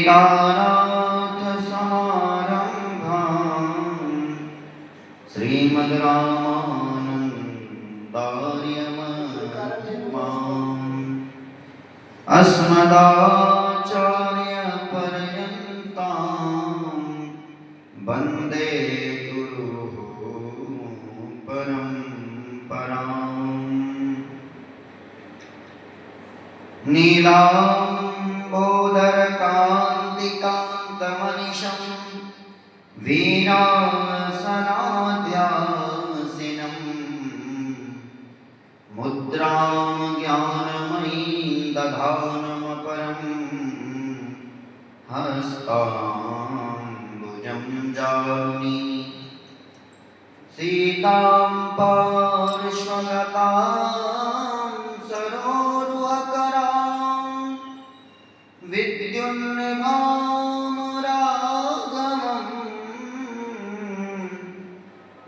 एकनाथसमारम्भां श्रीमद्रामानन्दार्यमध्यमाम् अस्मदाचार्यपर्यन्तां वन्दे गुरुः परम्पराम्। नीलाम्बोदरकान्तिकान्तमनिशं वीणासनाध्यासिनं मुद्रां ज्ञानमयीं दधानमपरं हस्ताम्बुजं जानी सीतां पार्श्वगतां सरोरुहकरां विद्युन्निभानुरागमम्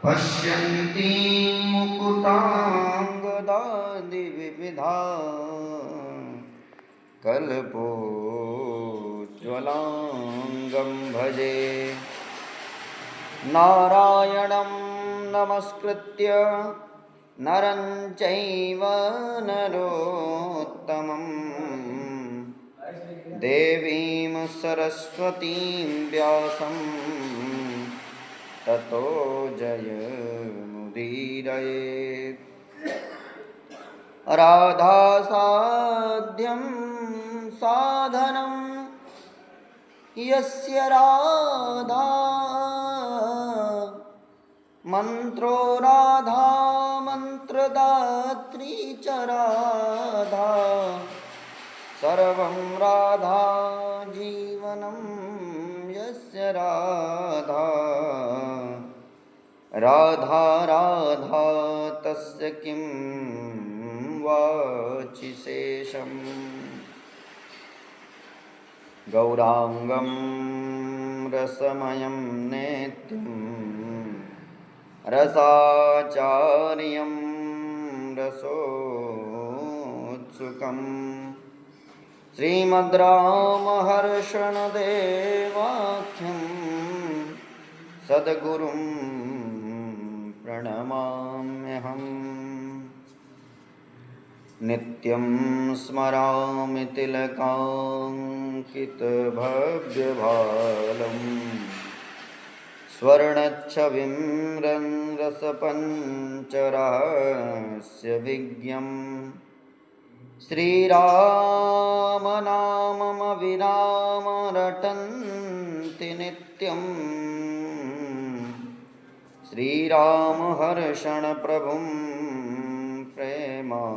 पश्यन्तीं मुकुटाङ्गदादिविविधा कल्पोज्ज्वलाङ्गं भजे। नारायणं नमस्कृत्य नरं चैव नरोत्तमं देवीं सरस्वतीं व्यासं ततो जयमुदीरयेत्। राधासाध्यं साधनं यस्य राधा मंत्रो राधा मंत्रदात्री च राधा सर्वं राधा जीवनं यस्य राधा राधा राधा तस्य किं वाचिशेषम्। गौरांगं रसमयं नेत्यं रसाचार्यं रसोत्सुकं श्रीमद्रामहर्षणदेवाख्यं सद्गुरुं प्रणमाम्यहम्। नित्यं स्मरामि तिलकाङ्कितभव्यभालं स्वर्णच्छविं रसपञ्चरहस्यविज्ञं श्रीरामनाममविरामरटन्ति नित्यं श्रीरामहर्षणप्रभुं प्रेमावतारम्।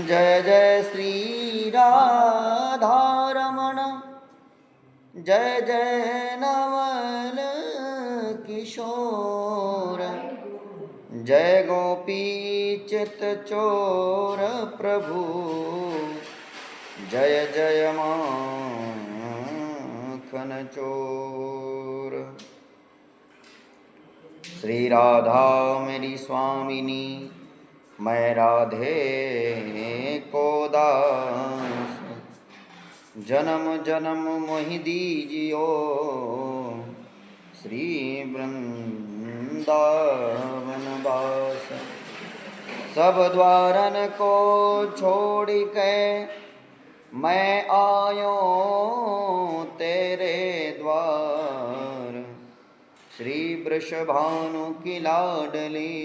जय जय श्री राधारमण जय जय नवल किशोर जय गोपी चित्तचोर प्रभु जय जय माखन चोर। श्री राधा मेरी स्वामिनी मैं राधे को दास जन्म जन्म मोहि दीजियो श्री वृंदावन वास। सब द्वारन को छोड़ के मैं आयो तेरे द्वार श्री वृषभानु की लाडली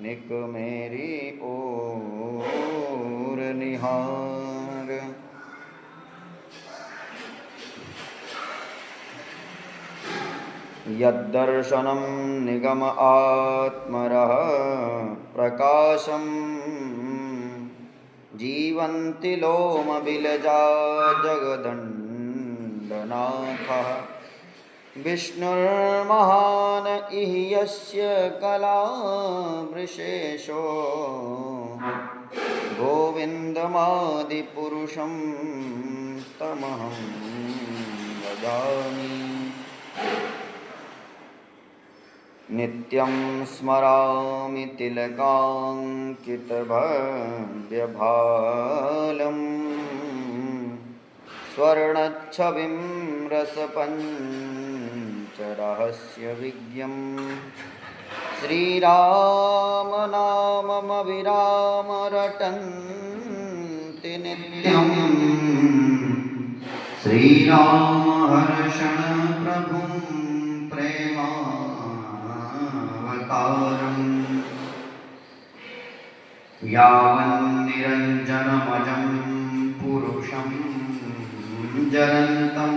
निक मेरी ओर निहार। यद्दर्शनं निगम आत्मरः प्रकाशं जीवन्ति लोमबिलजा जगदण्डनाथः विष्णुर्महान इह यस्य कलावृषेशो गोविन्दमादिपुरुषं तमहं भजामि। नित्यं स्मरामि तिलकाङ्कितभव्यभालम् स्वर्णच्छविं रसपञ्चरहस्यविज्ञं श्रीरामनाममविराम रटन्ति नित्यम् श्रीरामहर्षण प्रभुं प्रेमावतारम् यावन्निरञ्जनमजं पुरुषं जरन्तं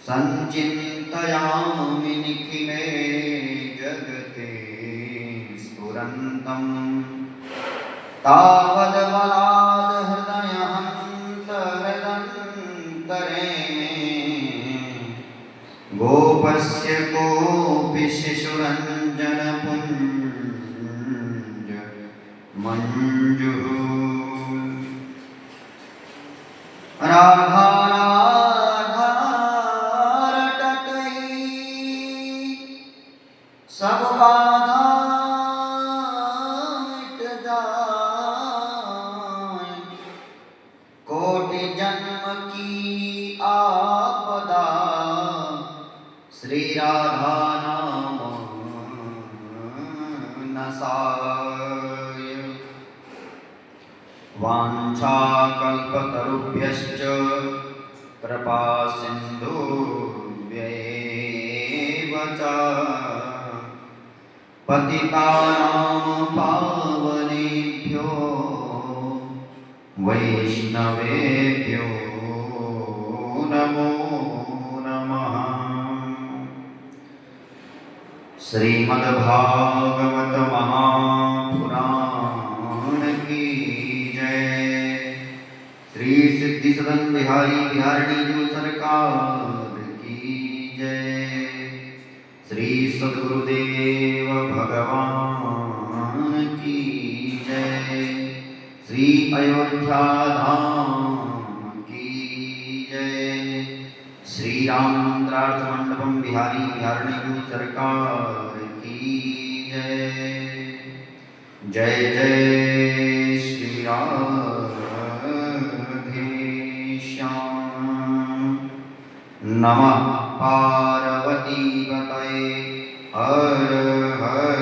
सञ्चिन्तयामि निखिले जगते स्फुरन्तं तावद्बलाद् हृदयहन्तरे मे गोपस्य कोऽपि शिशुरञ्जनपुञ्ज मञ्जुः राधा राधा रटकई सब बाधा मिट जाए कोटि जन्म की आपदा श्री राधा नाम नसाय वाञ्छाकल्पतरुभ्यश्च कृपा सिन्धुभ्यैव च पतितानां पावनेभ्यो वैष्णवेभ्यो नमो नमः। श्रीमद्भागवत महापुराण की जय। श्री सिद्धि सदन बिहारी बिहारिणी जो सरकार की जय। श्री सद्गुरुदेव भगवान की जय। श्री अयोध्या धाम की जय। श्री राम मंत्रार्थ मंडपम बिहारी बिहारिणी जो सरकार की जय। जय जय श्री राधेश्याम। नमः पार्वती पतये हर हर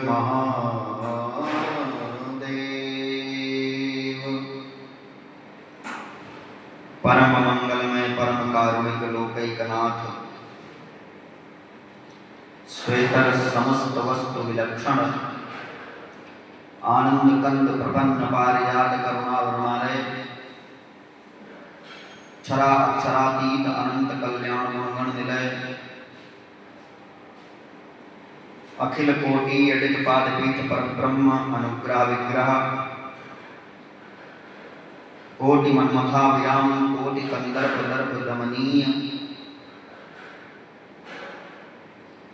महादेव। परम मंगलमय परम कारुणिक लोकैकनाथ श्वेतर समस्त वस्तु विलक्षण आनंद कंद प्रपन्न पारिजात करुणावरुणालय क्षरा अक्षरातीत अनंत कल्याण गुणगण निलय अखिल कोटि अडित पादपीठ पर ब्रह्म अनुग्रह विग्रह कोटि मन्मथा विराम कोटि कंदर्प दर्प दमनीय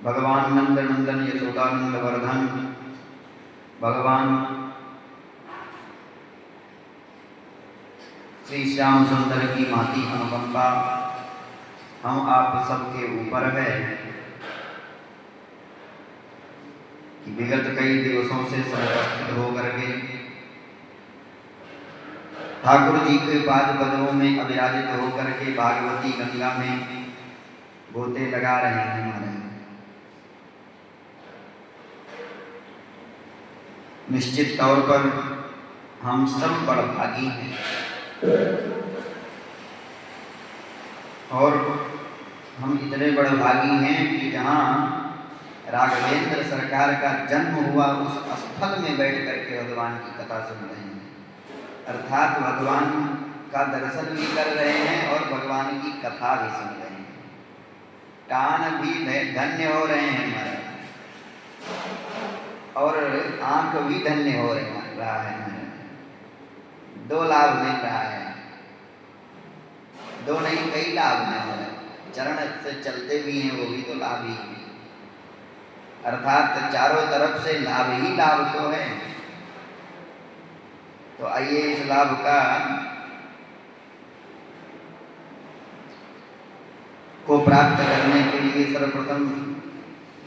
भगवान नंद नंदन यशोदानंद वर्धन भगवान श्री श्याम सुंदर की माती अनुकंपा हम आप सबके ऊपर है कि विगत कई दिवसों से समुपस्थित होकर के ठाकुर जी के पाद पदों में अविराजित होकर के भागवती गंगा में गोते लगा रहे हैं हमारे। निश्चित तौर पर हम सब बड़भागी हैं और हम इतने बड़भागी हैं कि जहाँ राघवेंद्र सरकार का जन्म हुआ उस स्थल में बैठ करके भगवान की कथा सुन रहे हैं। अर्थात भगवान का दर्शन भी कर रहे हैं और भगवान की कथा भी सुन रहे हैं। कान भी धन्य हो रहे हैं हमारे और आंख भी धन्य हो रहा है। दो लाभ मिल रहा है, दो नहीं कई लाभ मिल रहे हैं। चरण से चलते भी हैं वो भी तो लाभ ही है। अर्थात चारों तरफ से लाभ ही लाभ तो है। तो आइए इस लाभ का को प्राप्त करने के लिए सर्वप्रथम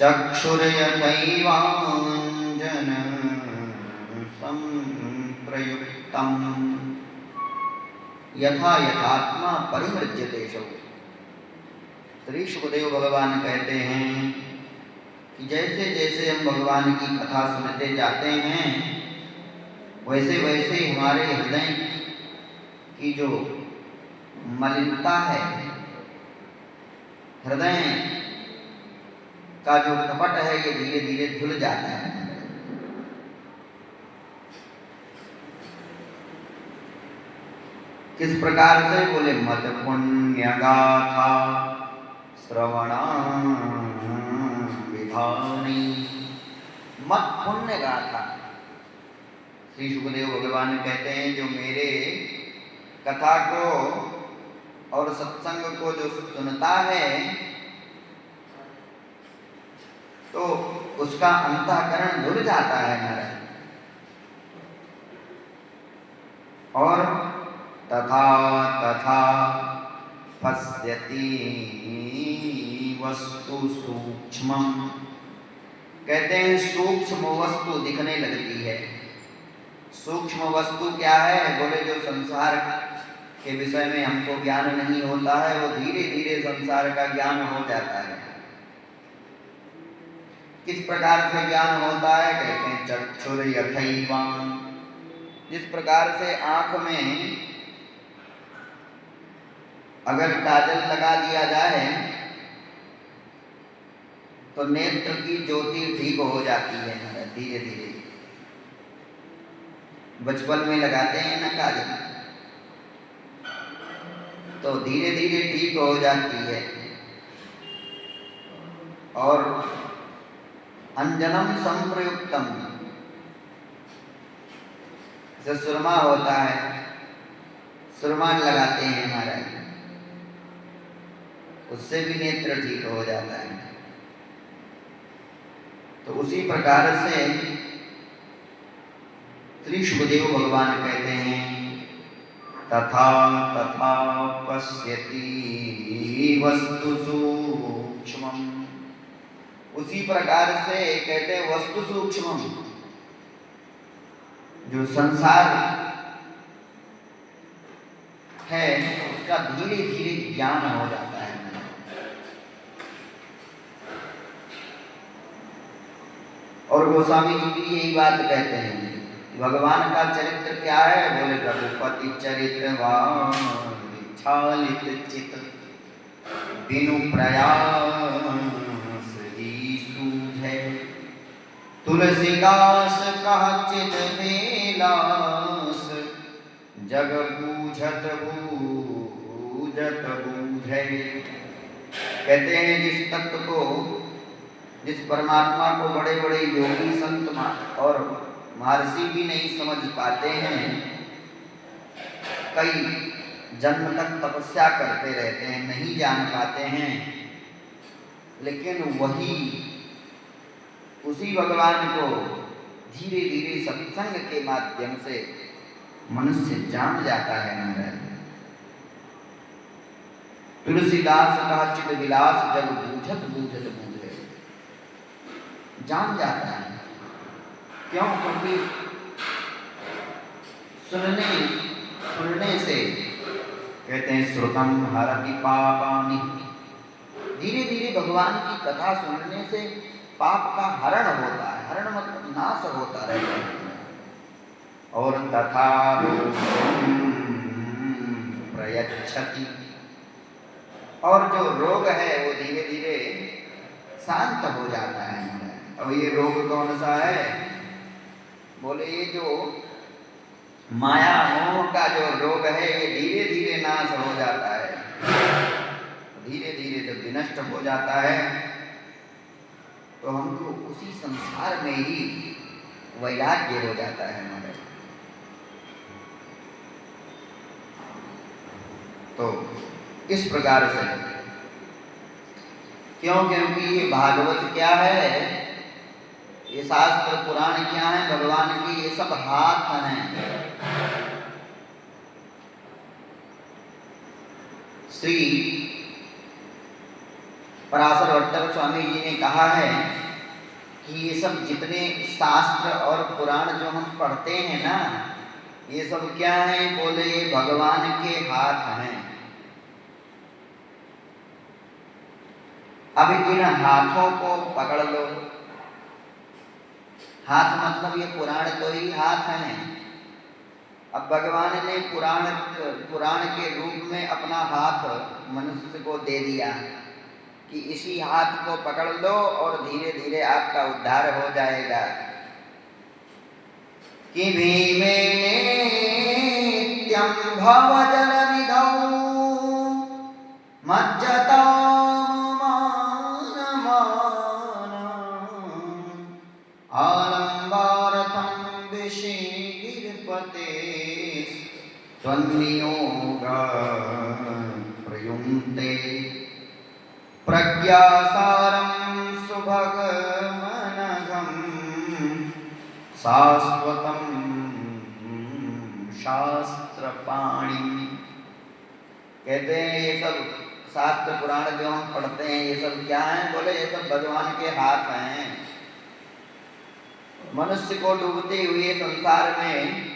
चक्षुर्यथैवाञ्जन संप्रयुक्तम् यथा यथात्मा परिमृज्यते शौ। श्री सुखदेव भगवान कहते हैं कि जैसे जैसे हम भगवान की कथा सुनते जाते हैं वैसे वैसे हमारे हृदय की जो मलिनता है, हृदय का जो कपट है, ये धीरे धीरे धुल जाता है। किस प्रकार से? बोले मत पुण्य गाथा श्रवणा विधानी। मत पुण्य गाथा, श्री सुखदेव भगवान कहते हैं जो मेरे कथा को और सत्संग को जो सुनता है तो उसका अंतःकरण धुल जाता है महाराज। और तथा तथा पश्यति वस्तु सूक्ष्मं, कहते हैं सूक्ष्म वस्तु दिखने लगती है। सूक्ष्म वस्तु क्या है? बोले जो संसार के विषय में हमको ज्ञान नहीं होता है वो धीरे धीरे संसार का ज्ञान हो जाता है। किस प्रकार से ज्ञान होता है? कहते हैं चक्षुर यथैवान, जिस प्रकार से आंख में अगर काजल लगा दिया जाए तो नेत्र की ज्योति ठीक हो जाती है धीरे धीरे। बचपन में लगाते हैं ना काजल, तो धीरे धीरे ठीक हो जाती है। और अंजनम संप्रयुक्तम, जो सुरमा होता है, सुरमा लगाते हैं महाराज, उससे भी नेत्र ठीक हो जाता है। तो उसी प्रकार से श्री सुखदेव भगवान कहते हैं तथा तथा पश्यति वस्तु सूक्ष्मम्, उसी प्रकार से कहते हैं वस्तु सूक्ष्मम्, जो संसार है उसका धीरे धीरे ज्ञान हो जाता है। और गोस्वामी जी भी यही बात कहते हैं, भगवान का चरित्र क्या है? बोले रघुपति चरित्रवान छालित चित बिनु प्रयास ही सूझे, तुलसीदास कह चित बेलास जग बूझत बूझत बूझे। कहते हैं जिस तत्व को, जिस परमात्मा को बड़े बड़े योगी संत और महर्षि भी नहीं समझ पाते हैं, कई जन्म तक तपस्या करते रहते हैं, नहीं जान पाते हैं, लेकिन वही उसी भगवान को धीरे धीरे सत्संग के माध्यम से मनुष्य जान जाता है महाराज। तुलसीदास का चित विलास जब बूझत बूझत बूझे, जान जाता है। क्यों? क्योंकि सुनने से कहते हैं श्रुतम हरति पापानि, धीरे धीरे भगवान की कथा सुनने से पाप का हरण होता है। हरण मतलब नाश होता रहता है। और तथा प्रयच्छति, और जो रोग है वो धीरे धीरे शांत हो जाता है। और ये रोग कौन सा है? बोले ये जो माया मोह का जो रोग है ये धीरे धीरे नाश हो जाता है। धीरे धीरे जब विनष्ट हो जाता है तो हमको उसी संसार में ही वैराग्य हो जाता है हमारे। तो इस प्रकार से, क्यों? क्योंकि ये भागवत क्या है, ये शास्त्र पुराण क्या है, भगवान की ये सब हाथ हैं। श्री पराशर भट्ट स्वामी जी ने कहा है कि ये सब जितने शास्त्र और पुराण जो हम पढ़ते हैं ना, ये सब क्या है? बोले ये भगवान के हाथ हैं। अब इन हाथों को पकड़ लो। हाथ मतलब ये पुराण तो ही हाथ हैं। अब भगवान ने पुराण के रूप में अपना हाथ मनुष्य को दे दिया कि इसी हाथ को पकड़ लो और धीरे धीरे आपका उद्धार हो जाएगा। कि भीमे नित्यं भवजलनिधौ मज्जतां मानमानम् आलम्बार्थं विषीर्पते त्वन्नियोगा प्रयुङ्क्ते प्रज्ञासारं सुभगमनघं शाश्वतं शास्त्रपाणि। कहते हैं ये सब शास्त्र पुराण जो हम पढ़ते हैं ये सब क्या हैं? बोले ये सब भगवान के हाथ हैं। मनुष्य को डूबते हुए संसार में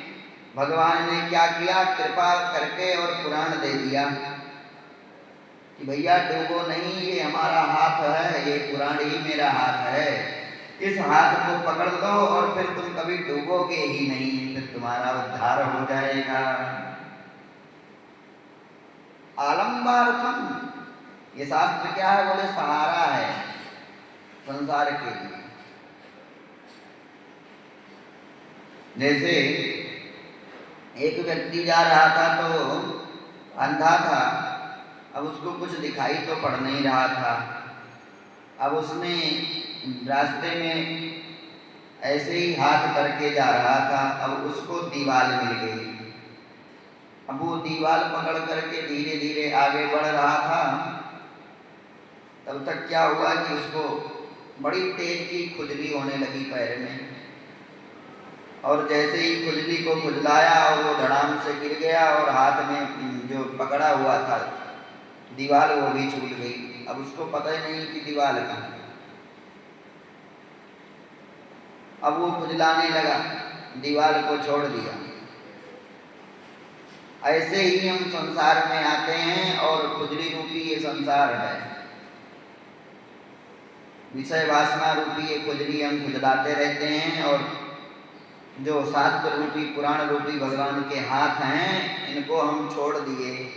भगवान ने क्या किया? कृपा करके और पुराण दे दिया कि भैया डूबो नहीं, ये हमारा हाथ है, ये पुराण ही मेरा हाथ है। इस हाथ को पकड़ लो और फिर तुम कभी डूबोगे ही नहीं, फिर तुम्हारा उद्धार हो जाएगा। आलम्बार्थम, ये शास्त्र क्या है? बोले सहारा है संसार के लिए। जैसे एक व्यक्ति जा रहा था तो अंधा था, अब उसको कुछ दिखाई तो पड़ नहीं रहा था। अब उसने रास्ते में ऐसे ही हाथ करके जा रहा था, अब उसको दीवार मिल गई। अब वो दीवार पकड़ करके धीरे धीरे आगे बढ़ रहा था। तब तक क्या हुआ कि उसको बड़ी तेज की खुजली होने लगी पैर में, और जैसे ही खुजली को खुजलाया और वो धड़ाम से गिर गया और हाथ में जो पकड़ा हुआ था दीवार वो भी छूट गई। अब उसको पता ही नहीं कि दीवार कहाँ। अब वो खुजलाने लगा, दीवार को छोड़ दिया। ऐसे ही हम संसार में आते हैं और खुजली रूपी ये संसार है, विषय वासना रूपी ये खुजली हम खुजलाते रहते हैं। और जो शास्त्र रूपी पुराण रूपी भगवान के हाथ हैं इनको हम छोड़ दिए,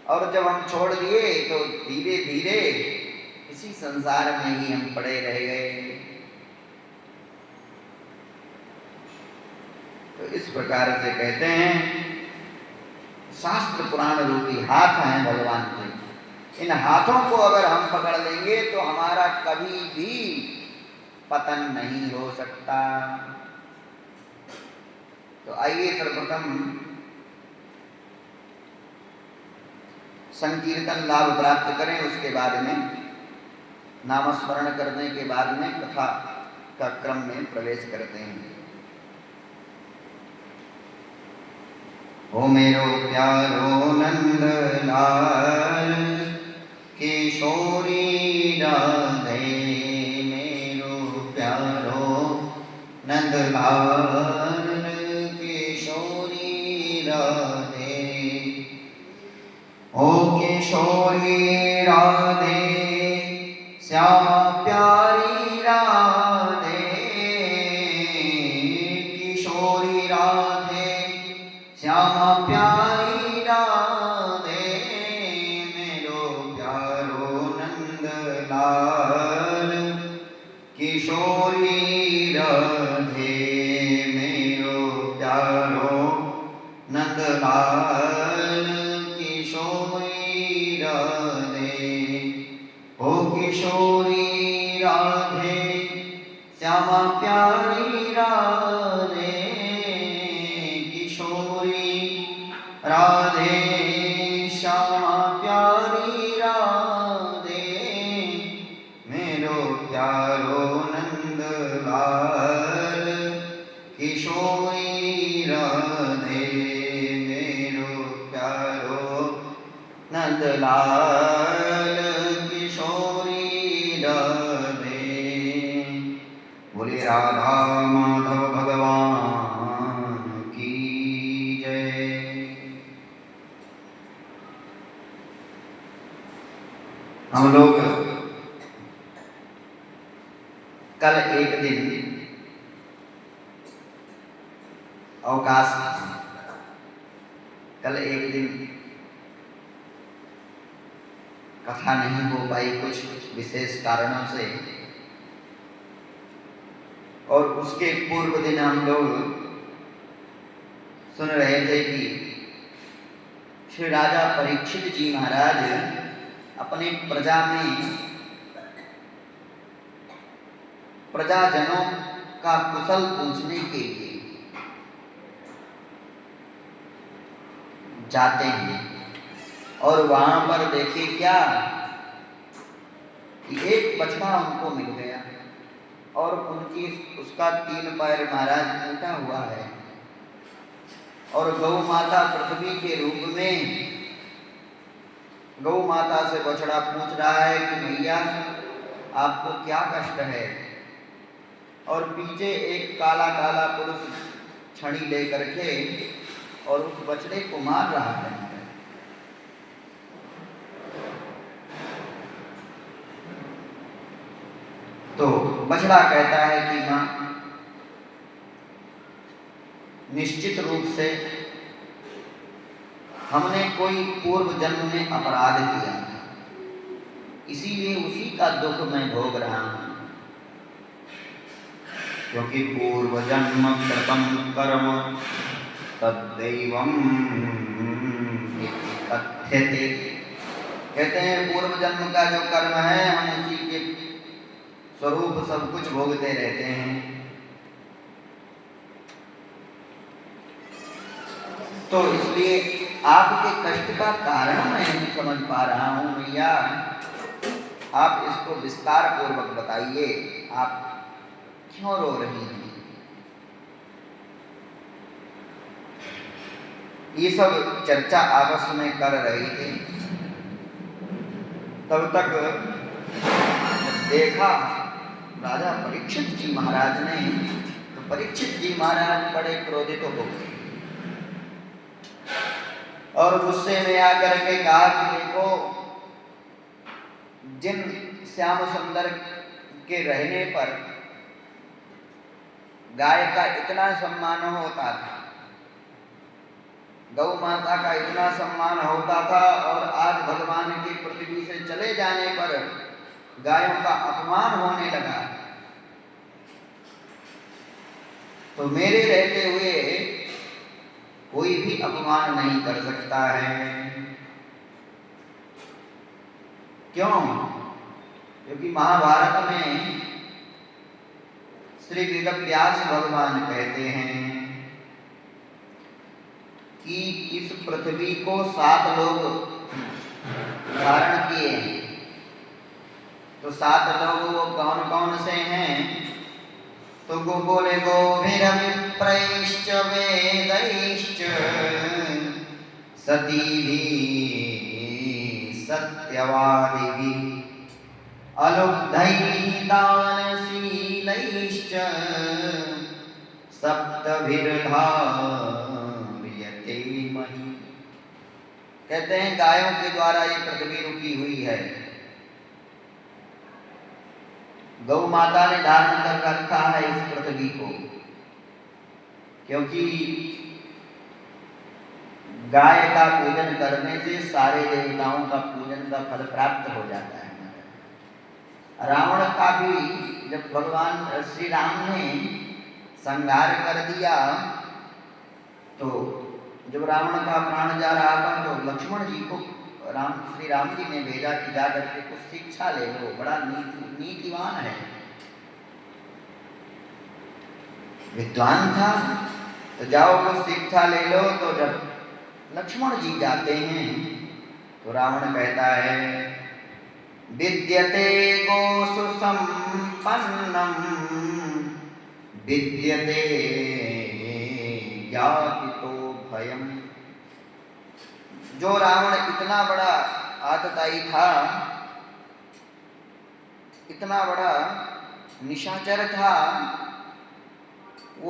और जब हम छोड़ दिए तो धीरे धीरे इसी संसार में ही हम पड़े रह गए। तो इस प्रकार से कहते हैं शास्त्र पुराण रूपी हाथ हैं भगवान के। इन हाथों को अगर हम पकड़ लेंगे तो हमारा कभी भी पतन नहीं हो सकता। तो आइए सर्वप्रथम संकीर्तन लाभ प्राप्त करें, उसके बाद में नामस्मरण करने के बाद में कथा का क्रम में प्रवेश करते हैं। ओ मेरो प्यारो नंद लाल किशोरी राधे, मेरो प्यारो नंद लाल किशोरी राधे। ओ किशोरी राधे श्यामा प्यारी राधे, किशोरी राधे श्यामा प्यारी राधे, मेरो प्यारो नंद लाल किशोरी राधे, मेरो प्यारो नंद लाल किशोरी राधे। ओ किशोरी राधे श्यामा प्यारी राधे, राधे श्यामा प्यारी राधे, मेरो प्यारो नंद लाल किशोरी राधे, मेरो प्यारो नंद लाल किशोरी राधा माधव भगवान की जय। हम लोग कल एक दिन अवकाश था, कल एक दिन कथा नहीं हो पाई कुछ विशेष कारणों से, और उसके पूर्व दिन हम लोग सुन रहे थे कि श्री राजा परीक्षित जी महाराज अपने प्रजा में प्रजाजनों का कुशल पूछने के लिए जाते हैं, और वहां पर देखे क्या कि एक बछड़ा उनको मिल गया और उसका 3 पैर महाराज टूटा हुआ है, और गौ माता पृथ्वी के रूप में गौ माता से बछड़ा पूछ रहा है कि भैया आपको क्या कष्ट है, और पीछे एक काला काला पुरुष छड़ी लेकर के और उस बछड़े को मार रहा है। तो बछड़ा कहता है कि मां, निश्चित रूप से हमने कोई पूर्व जन्म में अपराध किया था, इसीलिए उसी का दुख मैं भोग रहा हूं, क्योंकि पूर्व जन्म कृतम कर्म तद्दैवम कथ्यते। कहते हैं पूर्व जन्म का जो कर्म है हम उसी के स्वरूप सब कुछ भोगते रहते हैं। तो इसलिए आपके कष्ट का कारण मैं नहीं समझ पा रहा हूं भैया, आप इसको विस्तार पूर्वक बताइए, आप क्यों रो रही हैं। ये सब चर्चा आपस में कर रहे थे। तब तक देखा राजा परीक्षित जी महाराज ने, तो परीक्षित जी महाराज बड़े क्रोधित हो गए और गुस्से में आकर के कहा कि देखो, जिन श्याम सुंदर के रहने पर गाय का इतना सम्मान होता था, गौ माता का इतना सम्मान होता था, और आज भगवान की पृथ्वी से चले जाने पर गायों का अपमान होने लगा, तो मेरे रहते हुए कोई भी अपमान नहीं कर सकता है। क्यों? क्योंकि महाभारत में श्री वेदव्यास भगवान कहते हैं कि इस पृथ्वी को 7 लोग धारण किए हैं। तो 7 लोग वो कौन कौन से हैं? तो बोले गोभिरविप्रैश्च वेदैश्च सतीभिः सत्यवादिभिः अलुब्धैः दानशीलैश्च सप्तभिर्धार्यते मही। कहते हैं गायों के द्वारा ये पृथ्वी रुकी हुई है, गौ माता ने धारण कर रखा है इस पृथ्वी को, क्योंकि गाय का पूजन करने से सारे देवताओं का पूजन का फल प्राप्त हो जाता है। रावण का भी जब भगवान श्री राम ने संहार कर दिया, तो जब रावण का प्राण जा रहा था तो लक्ष्मण जी को श्री राम जी ने भेजा कि जा करके कुछ शिक्षा ले लो, बड़ा नीतिवान है, विद्वान था, तो जाओ कुछ शिक्षा ले लो। तो जब लक्ष्मण जी जाते हैं तो रावण कहता है विद्यते गोसु संपन्नम विद्यते ज्ञातितो भयम। जो रावण इतना बड़ा आतताई था, इतना बड़ा निशाचर था,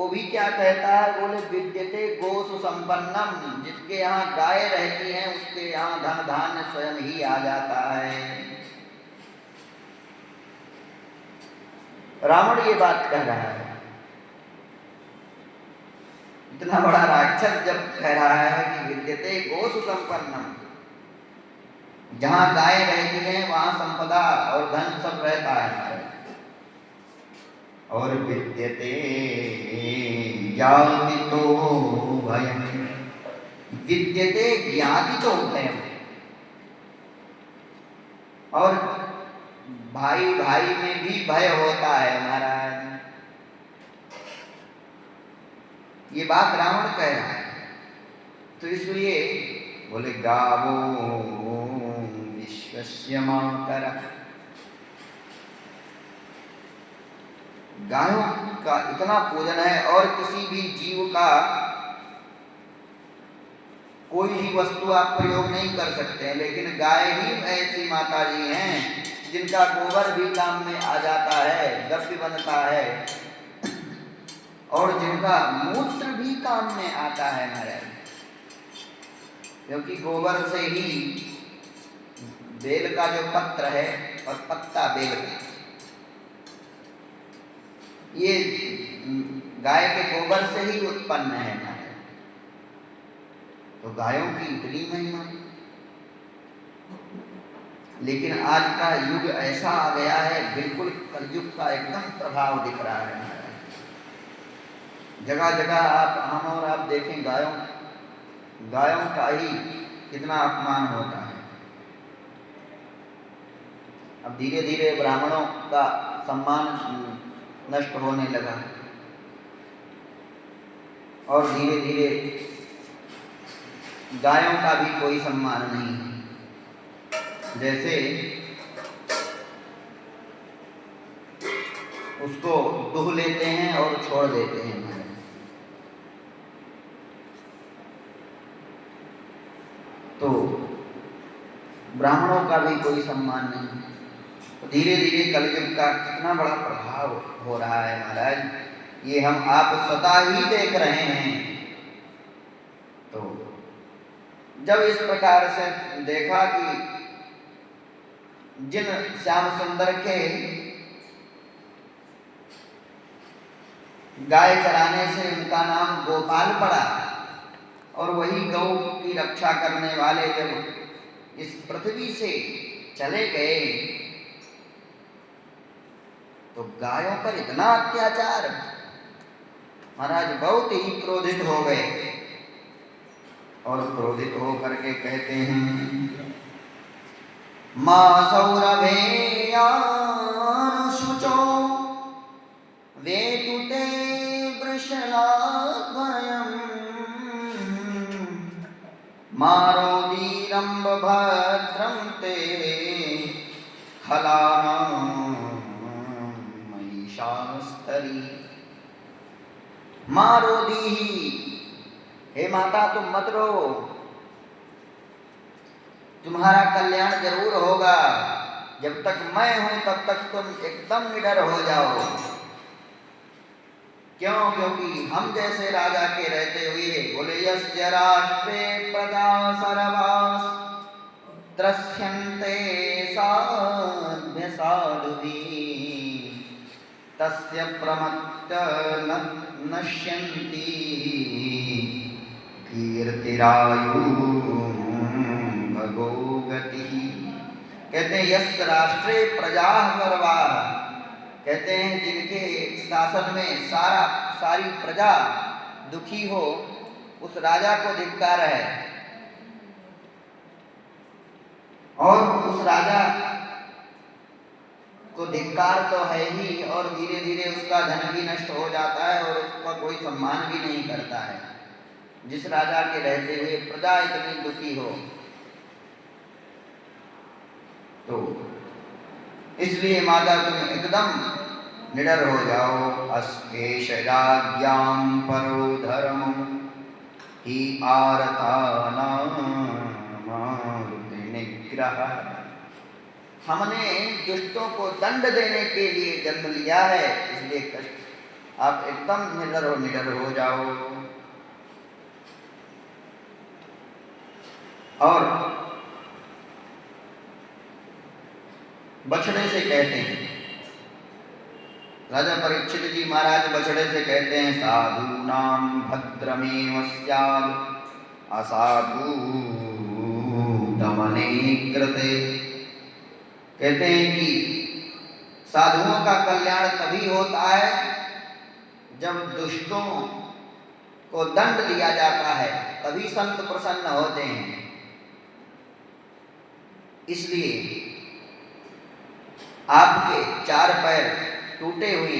भी क्या कहता है, बोले विद्यते गोसु संपन्नम, जिसके यहाँ गाय रहती हैं उसके यहाँ धन धान्य स्वयं ही आ जाता है। रावण ये बात कह रहा है, इतना बड़ा राक्षस जब कह रहा है कि विद्यते गोसु संपन्नम, जहां गाय रहती है वहां संपदा और धन सब रहता है। और विद्यते ज्ञातितो भयम, विद्यते ज्ञातितो भयम, और भाई भाई में भी भय होता है महाराज। ये बात रावण कह रहा है, तो इसलिए बोले गावो विश्वस्य मातरः, गायों का इतना पूजन है और किसी भी जीव का कोई भी वस्तु आप प्रयोग नहीं कर सकते हैं, लेकिन गाय ही ऐसी माता जी हैं जिनका गोबर भी काम में आ जाता है, द्रव्य बनता है, और जिनका मूत्र भी काम में आता है महाराज, क्योंकि गोबर से ही बेल का जो पत्र है और पत्ता बेल का, ये गाय के गोबर से ही उत्पन्न है महाराज। तो गायों की इतनी महिमा, लेकिन आज का युग ऐसा आ गया है, बिल्कुल कलयुग का एकदम प्रभाव दिख रहा है महाराज। जगह जगह आप हम और आप देखें, गायों का ही कितना अपमान होता है। अब धीरे धीरे ब्राह्मणों का सम्मान नष्ट होने लगा, और धीरे धीरे गायों का भी कोई सम्मान नहीं है। जैसे उसको दुह लेते हैं और छोड़ देते हैं, तो ब्राह्मणों का भी कोई सम्मान नहीं। तो धीरे धीरे कलयुग का कितना बड़ा प्रभाव हो रहा है महाराज, ये हम आप स्वतः ही देख रहे हैं। तो जब इस प्रकार से देखा कि जिन श्याम सुंदर के गाय चराने से उनका नाम गोपाल पड़ा, और वही गौ की रक्षा करने वाले जब इस पृथ्वी से चले गए, तो गायों पर इतना अत्याचार, महाराज बहुत ही क्रोधित हो गए, और क्रोधित होकर के कहते हैं मा सौरभेयानुशुचो वेतुते वृषणाभयम् मारोदीरम्ब भद्रं ते खलानां महिषास्तरी। मारोदीहि, हे माता तुम मत रो, तुम्हारा कल्याण जरूर होगा, जब तक मैं हूं तब तक तुम एकदम निडर हो जाओ। क्यों? क्योंकि हम जैसे राजा के रहते हुए, बोले यस्य राष्ट्रे प्रजा सर्वास त्रस्यन्ते साध्य साधुभिः तस्य प्रमत्त नश्यन्ति कीर्तिरायु भगो गतिः। कहते हैं यस्य राष्ट्रे प्रजा सर्वा, कहते हैं जिनके शासन में सारी प्रजा दुखी हो, उस राजा को धिक्कार है, और उस राजा को धिक्कार तो है ही, और धीरे धीरे उसका धन भी नष्ट हो जाता है और उसका कोई सम्मान भी नहीं करता है। जिस राजा के रहते हुए प्रजा इतनी दुखी हो, तो इसलिए माता तुम एकदम निडर हो जाओ। अस्केश राज्ञां परो धर्मं हि आरतानां निग्रह। हमने दुष्टों को दंड देने के लिए जन्म लिया है, इसलिए कष्ट आप एकदम निडर हो जाओ। और बछड़े से कहते हैं, राजा परीक्षित जी महाराज बछड़े से कहते हैं, साधूनां भद्रमेव स्यात् असाधु दमने कृते। कहते हैं कि साधुओं का कल्याण तभी होता है जब दुष्टों को दंड दिया जाता है, तभी संत प्रसन्न होते हैं। इसलिए आपके 4 पैर टूटे हुए,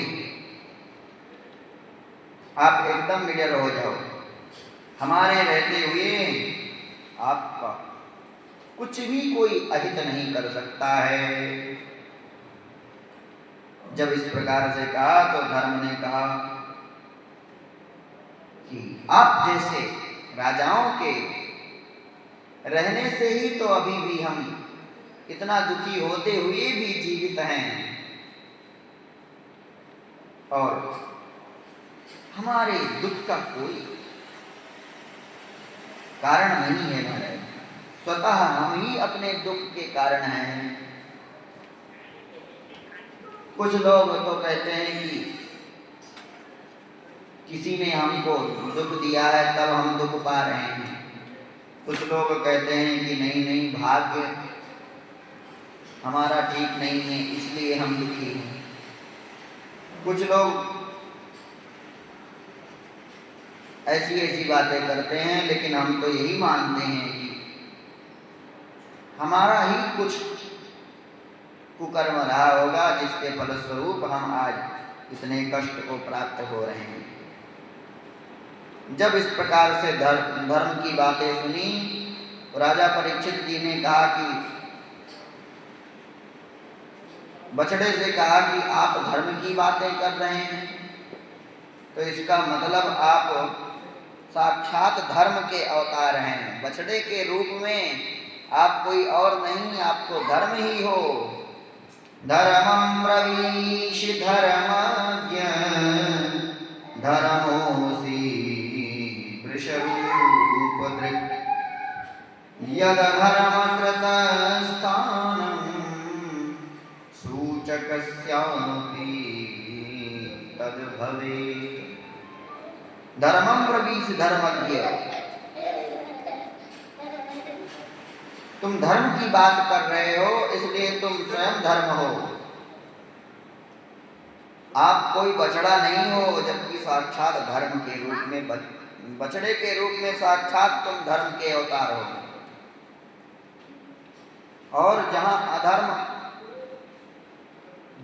आप एकदम निडर हो जाओ। हमारे रहते हुए आपका कुछ भी कोई अहित नहीं कर सकता है। जब इस प्रकार से कहा तो धर्म ने कहा कि आप जैसे राजाओं के रहने से ही तो अभी भी हम इतना दुखी होते हुए भी जीवित हैं, और हमारे दुख का कोई कारण नहीं है महाराज। स्वतः हम ही अपने दुख के कारण हैं। कुछ लोग तो कहते हैं कि किसी ने हमको दुख दिया है तब हम दुख पा रहे हैं। कुछ लोग कहते हैं कि नहीं भाग्य हमारा ठीक नहीं है इसलिए हम दुखी हैं। कुछ लोग ऐसी बातें करते हैं, लेकिन हम तो यही मानते हैं कि हमारा ही कुछ कुकर्म रहा होगा जिसके फलस्वरूप हम आज इतने कष्ट को प्राप्त हो रहे हैं। जब इस प्रकार से धर्म की बातें सुनी तो राजा परीक्षित जी ने कहा कि बछड़े से कहा कि आप धर्म की बातें कर रहे हैं, तो इसका मतलब आप साक्षात धर्म के अवतार हैं। बछड़े के रूप में आप कोई और नहीं, आपको धर्म ही हो। धर्मं ब्रवीषि धर्मज्ञ धर्मोऽसि वृषरूपधृक् यद धर्मकृतस्थानं सूचकस्यापि तद् भवेत्। धर्मं ब्रवीषि धर्मज्ञ, तुम धर्म की बात कर रहे हो इसलिए तुम स्वयं धर्म हो। आप कोई बछड़ा नहीं हो, जबकि साक्षात धर्म के रूप में बछड़े के रूप में साक्षात तुम धर्म के अवतार हो। और जहां अधर्म,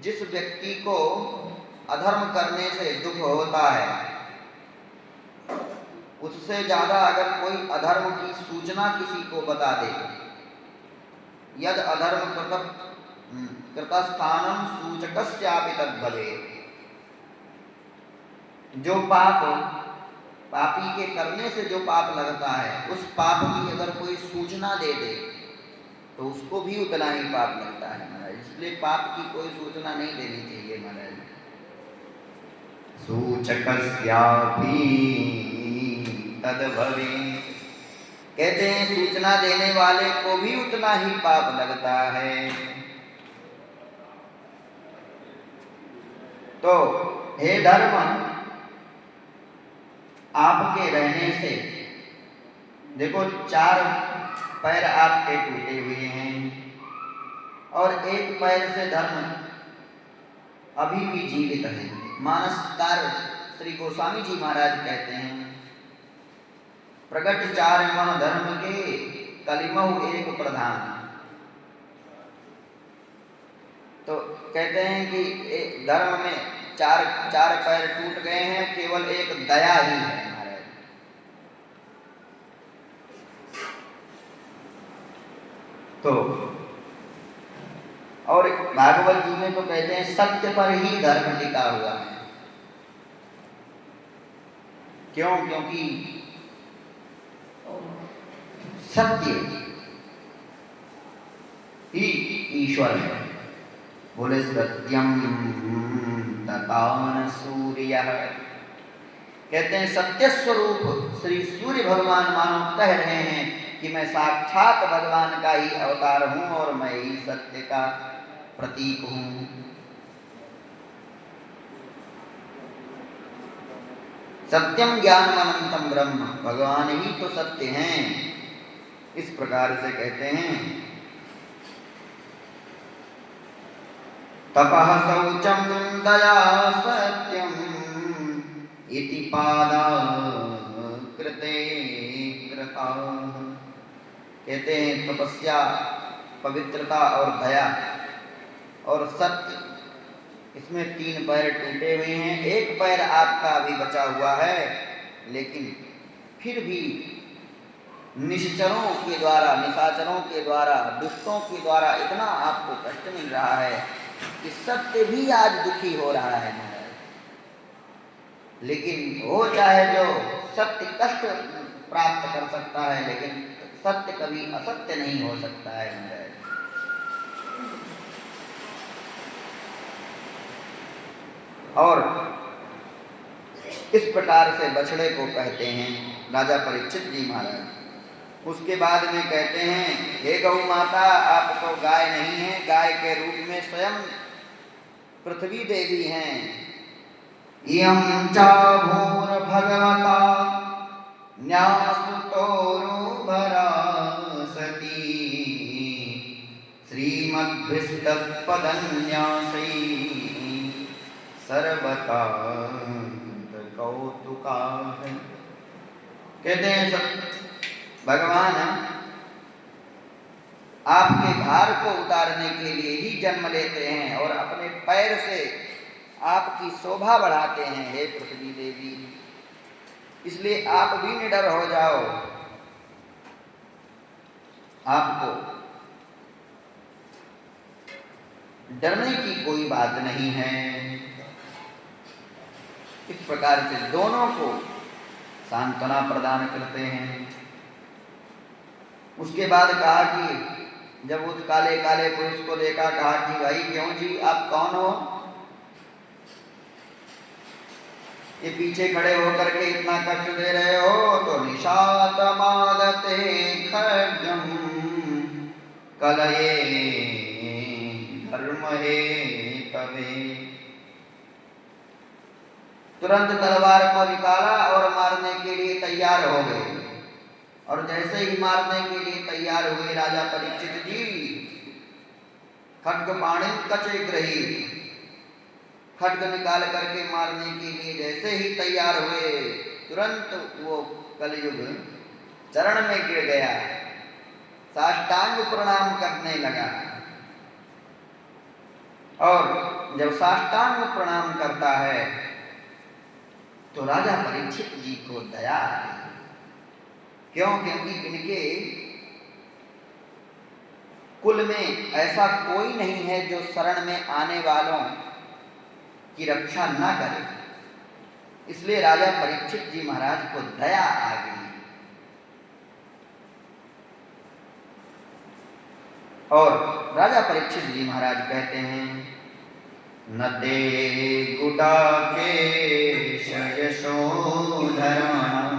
जिस व्यक्ति को अधर्म करने से दुख होता है, उससे ज्यादा अगर कोई अधर्म की सूचना किसी को बता दे, यद अधर्म कृतस्थानं सूचकस्यापि तद् भवेत्। जो पापी के करने से जो पाप लगता है, उस पाप की अगर कोई सूचना दे दे तो उसको भी उतना ही पाप लगता है महाराज। इसलिए पाप की कोई सूचना नहीं देनी चाहिए महाराज। सूचकस्यापि तद् भवेत्, कहते हैं सूचना देने वाले को भी उतना ही पाप लगता है। तो हे धर्म, आपके रहने से देखो 4 पैर आपके टूटे हुए हैं और 1 पैर से धर्म अभी भी जीवित है। मानसकार श्री गोस्वामी जी महाराज कहते हैं, प्रगट 4 मह धर्म के कलिमहु एक प्रधान। तो कहते हैं कि धर्म में 4 पैर टूट गए हैं, केवल एक दया ही है हमारे। तो और भागवत जी में तो कहते हैं सत्य पर ही धर्म टिका हुआ है। क्यों? क्योंकि सत्य ही ईश्वर है। बोले सत्यम तद सतान सूर्य। कहते हैं सत्य स्वरूप श्री सूर्य भगवान मानो कह रहे हैं कि मैं साक्षात भगवान का ही अवतार हूं और मैं ही सत्य का प्रतीक हूं। सत्यम ज्ञानम अनंतम ब्रह्म, भगवान ही तो सत्य हैं, इस प्रकार से कहते हैं। तपः शौचम दया सत्यम इति पादा कृते कृता। कहते हैं तपस्या, पवित्रता और दया और सत्य, इसमें 3 पैर टूटे हुए हैं, एक पैर आपका अभी बचा हुआ है, लेकिन फिर भी निश्चरों के द्वारा, निशाचरों के द्वारा, दुष्टों के द्वारा इतना आपको कष्ट मिल रहा है कि सत्य भी आज दुखी हो रहा है। लेकिन हो चाहे जो, सत्य कष्ट प्राप्त कर सकता है, लेकिन सत्य कभी असत्य नहीं हो सकता है। और इस प्रकार से बछड़े को कहते हैं राजा परीक्षित जी महाराज। उसके बाद में कहते हैं, हे गौ माता, आप तो गाय नहीं है, गाय के रूप में स्वयं पृथ्वी देवी हैं। इयं चा भूर भगवता न्यासुतोरुभरा सती श्रीमद्भिस्तत्पदन्यासै सर्वता कौतुका। कहते हैं भगवान आपके भार को उतारने के लिए ही जन्म लेते हैं और अपने पैर से आपकी शोभा बढ़ाते हैं, हे पृथ्वी देवी। इसलिए आप भी निडर हो जाओ, आपको डरने की कोई बात नहीं है। इस प्रकार से दोनों को सांत्वना प्रदान करते हैं। उसके बाद कहा कि जब उस काले काले पुरुष को देखा, कहा कि भाई क्यों जी, आप कौन हो? ये पीछे खड़े होकर के इतना कष्ट दे रहे हो? तो निशातमादते खड्गम कलये धर्म हे कवे। तुरंत तलवार को निकाला और मारने के लिए तैयार हो गए। और जैसे ही मारने के लिए तैयार हुए राजा परीक्षित जी, खड्ग पाणि कचे ग्रही, खड्ग निकाल करके मारने के लिए जैसे ही तैयार हुए, तुरंत वो कलयुग चरण में गिर गया, साष्टांग प्रणाम करने लगा। और जब साष्टांग प्रणाम करता है तो राजा परीक्षित जी को दया आई। क्यों? क्योंकि इनके कुल में ऐसा कोई नहीं है जो शरण में आने वालों की रक्षा ना करे। इसलिए राजा परीक्षित जी महाराज को दया आ गई। और राजा परीक्षित जी महाराज कहते हैं, नते गुडाकेश यशोधराणां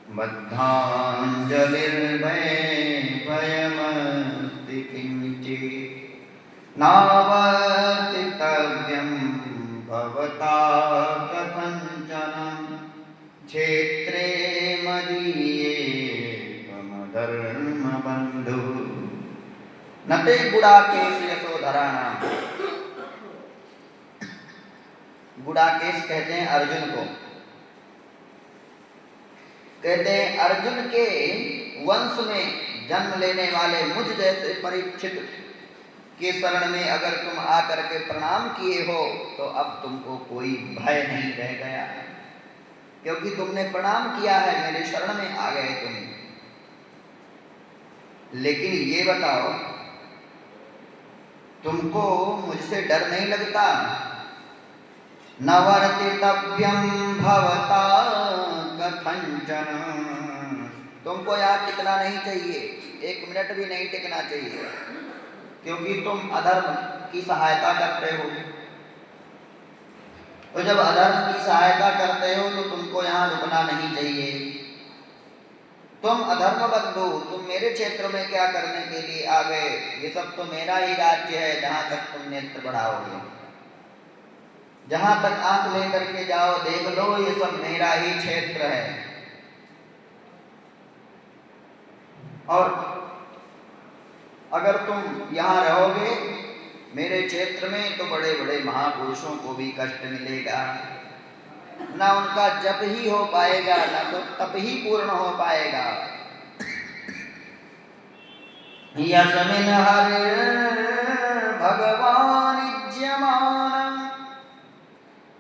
बद्धाञ्जलिर्भयमस्ति किञ्चित् नावर्तितव्यं भवता कथञ्चन क्षेत्रे मदीये त्वमधर्मबन्धुः। नते गुडाकेश यशोधराणां, गुडाकेश कहते हैं अर्जुन को। कहते हैं अर्जुन के वंश में जन्म लेने वाले मुझ जैसे परीक्षित के शरण में अगर तुम आकर के प्रणाम किए हो तो अब तुमको कोई भय नहीं रह गया, क्योंकि तुमने प्रणाम किया है, मेरे शरण में आ गए तुम। लेकिन ये बताओ, तुमको मुझसे डर नहीं लगता? नवर्तितव्यं भवता कथंचन, तुमको यहाँ टिकना नहीं चाहिए, 1 मिनट भी नहीं टिकना चाहिए, क्योंकि तुम अधर्म की सहायता करते हो। तो जब अधर्म की सहायता करते हो तो तुमको यहाँ रुकना नहीं चाहिए। तुम अधर्म बंधु, तुम मेरे क्षेत्र में क्या करने के लिए आ गए? ये सब तो मेरा ही राज्य है, जहां तक तुम नेत्र बढ़ाओगे, जहां तक आंख लेकर के जाओ देख लो, ये सब मेरा ही क्षेत्र है। और अगर तुम यहाँ रहोगे मेरे क्षेत्र में तो बड़े बड़े महापुरुषों को भी कष्ट मिलेगा, ना उनका जप ही हो पाएगा, ना तो तप ही पूर्ण हो पाएगा। यस्मिन् भगवान इज्यमान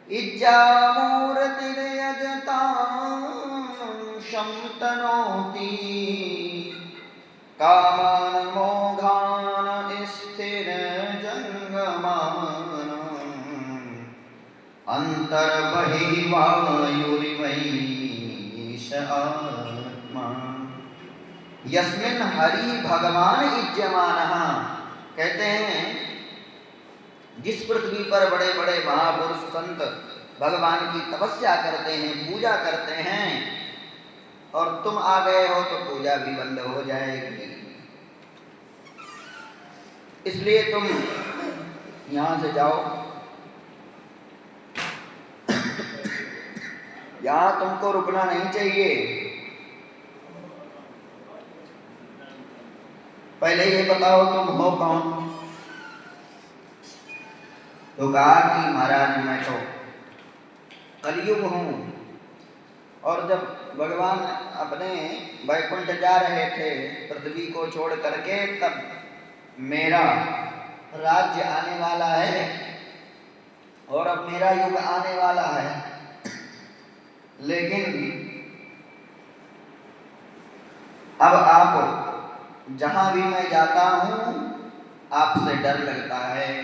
इज्जामूर्तिर्यजतां शंतनोति कामान मोघान स्थिर जंगमान अंतर्बहिर्वायुरिवैष आत्मा। यस्मिन् हरि भगवान इज्यमानः, कहते हैं जिस पृथ्वी पर बड़े बड़े महापुरुष संत भगवान की तपस्या करते हैं, पूजा करते हैं, और तुम आ गए हो तो पूजा भी बंद हो जाएगी। इसलिए तुम यहाँ से जाओ, यहाँ तुमको रुकना नहीं चाहिए। पहले ये बताओ तुम हो कौन? तो कहा कि महाराज मैं तो कलयुग हूँ। और जब भगवान अपने वैकुंठ जा रहे थे पृथ्वी को छोड़ करके, तब मेरा राज्य आने वाला है और अब मेरा युग आने वाला है। लेकिन अब आप जहां भी मैं जाता हूं आपसे डर लगता है,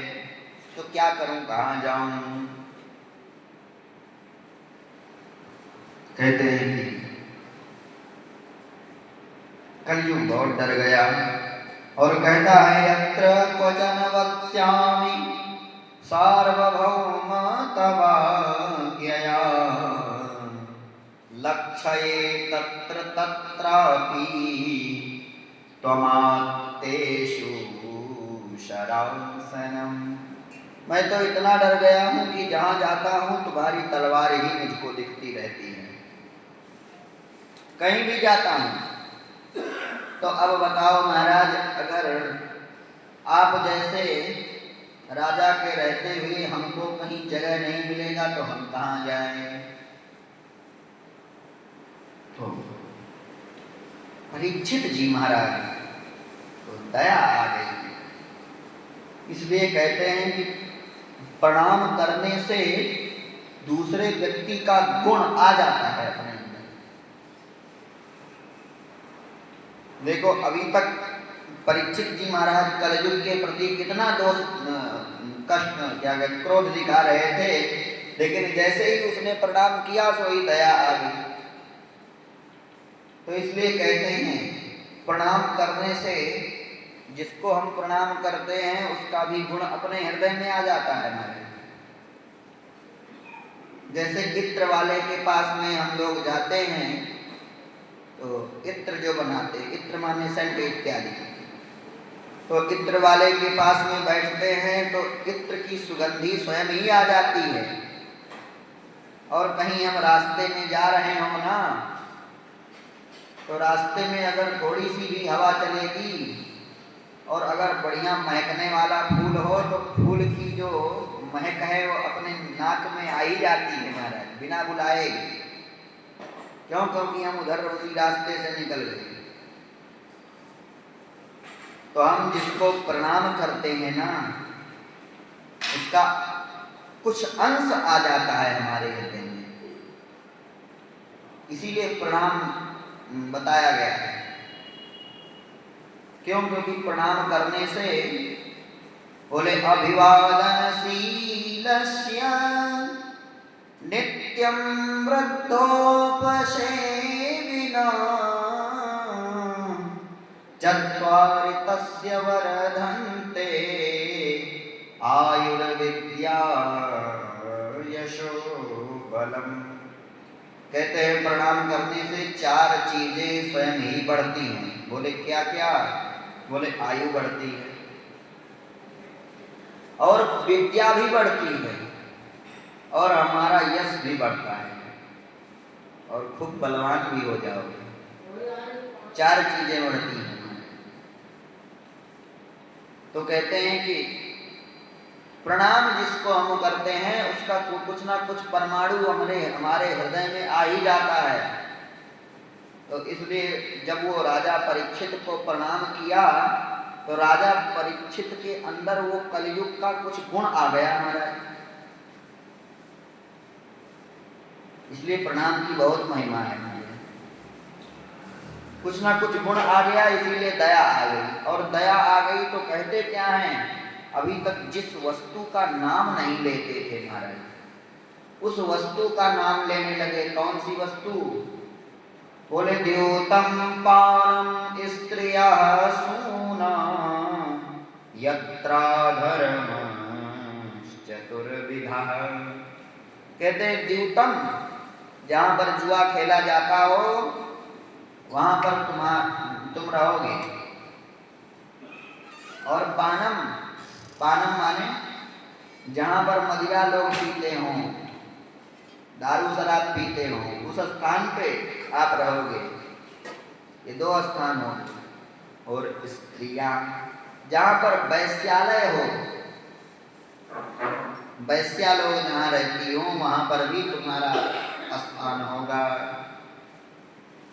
तो क्या करूं, कहां जाऊं? कहते हैं कि कलयुग बहुत डर गया और कहता है यत्र क्वचन वक्ष्यामि सार्वभौम तवाज्ञया लक्ष्ये तत्र तत्रापि त्वमात्तेषु शरासनम। मैं तो इतना डर गया हूँ कि जहाँ जाता हूँ तुम्हारी तलवार ही मुझको दिखती रहती है, कहीं भी जाता हूँ। तो अब बताओ महाराज, अगर आप जैसे राजा के रहते हुए हमको कहीं जगह नहीं मिलेगा तो हम कहाँ जाएं? तो परीक्षित जी महाराज तो दया आ गई, इसलिए कहते हैं कि प्रणाम करने से दूसरे व्यक्ति का गुण आ जाता है अपने अंदर। देखो अभी तक परीक्षित जी महाराज कलयुग के प्रति कितना दोष कष्ट क्या क्रोध दिखा रहे थे, लेकिन जैसे ही उसने प्रणाम किया सो ही दया आ गई। तो इसलिए कहते हैं प्रणाम करने से, जिसको हम प्रणाम करते हैं उसका भी गुण अपने हृदय में आ जाता है हमारे। जैसे इत्र वाले के पास में हम लोग जाते हैं तो इत्र जो बनाते, इत्र माने सेंट इत्यादि, तो इत्र वाले के पास में बैठते हैं तो इत्र की सुगंधी स्वयं ही आ जाती है। और कहीं हम रास्ते में जा रहे हो ना, तो रास्ते में अगर थोड़ी सी भी हवा चलेगी और अगर बढ़िया महकने वाला फूल हो तो फूल की जो महक है वो अपने नाक में आ ही जाती है महाराज, बिना बुलाए। क्यों? क्योंकि हम उधर उसी रास्ते से निकल गए। तो हम जिसको प्रणाम करते हैं ना, उसका कुछ अंश आ जाता है हमारे हृदय में, इसीलिए प्रणाम बताया गया है। क्यों? क्योंकि प्रणाम करने से बोले अभिवादनशीलस्य नित्यं वृद्धोपसेविना चत्वारि तस्य वर्धन्ते आयुर्विद्या यशो फलम। कहते हैं प्रणाम करने से 4 चीजें स्वयं ही बढ़ती हैं। बोले क्या क्या? बोले आयु बढ़ती है और विद्या भी बढ़ती है और हमारा यश भी बढ़ता है और खूब बलवान भी हो जाओगे। 4 चीजें बढ़ती हैं। तो कहते हैं कि प्रणाम जिसको हम करते हैं उसका कुछ ना कुछ परमाणु हमारे हृदय में आ ही जाता है। तो इसलिए जब वो राजा परीक्षित को प्रणाम किया तो राजा परीक्षित के अंदर वो कलयुग का कुछ गुण आ गया महाराज। इसलिए प्रणाम की बहुत महिमा है। कुछ ना कुछ गुण आ गया इसीलिए दया आ गई। और दया आ गई तो कहते क्या हैं, अभी तक जिस वस्तु का नाम नहीं लेते थे महाराज, उस वस्तु का नाम लेने लगे। कौन सी वस्तु? बोले द्योतम पानम स्त्रिया सूना यत्रा धर्म चतुर्विधा। कहते हैं द्यूतम, जहां पर जुआ खेला जाता हो वहां पर तुम रहोगे। और पानम, पानम माने जहां पर मदिरा लोग पीते हों, दारू शराब पीते हों, उस स्थान पे आप रहोगे। ये 2 स्थान हो। और स्त्रियां, जहां पर वैश्यालय हो, वैश्या लोग जहां रहती हो वहां पर भी तुम्हारा स्थान होगा।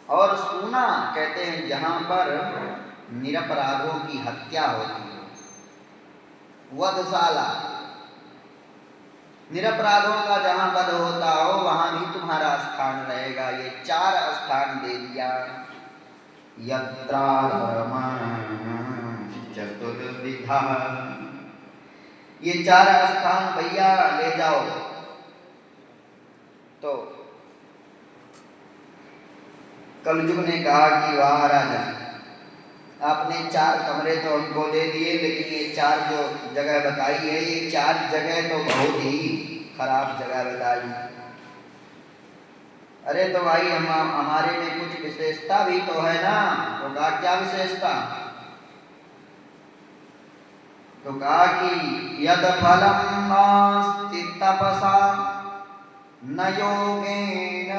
और सूना कहते हैं जहां पर निरपराधों की हत्या होती है, वधशाला, निरपराधों का जहां वध होता हो वहां भी तुम्हारा स्थान रहेगा। ये 4 स्थान दे दिया। यत्रा धर्म चतुर्विधा, ये 4 स्थान भैया ले जाओ। तो कलयुग ने कहा कि वाह राजा, आपने 4 कमरे तो हमको दे दिए, लेकिन ये 4 जो जगह बताई है, ये 4 जगह तो बहुत ही खराब जगह बताई। अरे तो भाई हमारे में कुछ विशेषता भी तो है ना। तो कहा क्या विशेषता? तो कहा कि यद फलम नास्ति तपसा न योगेन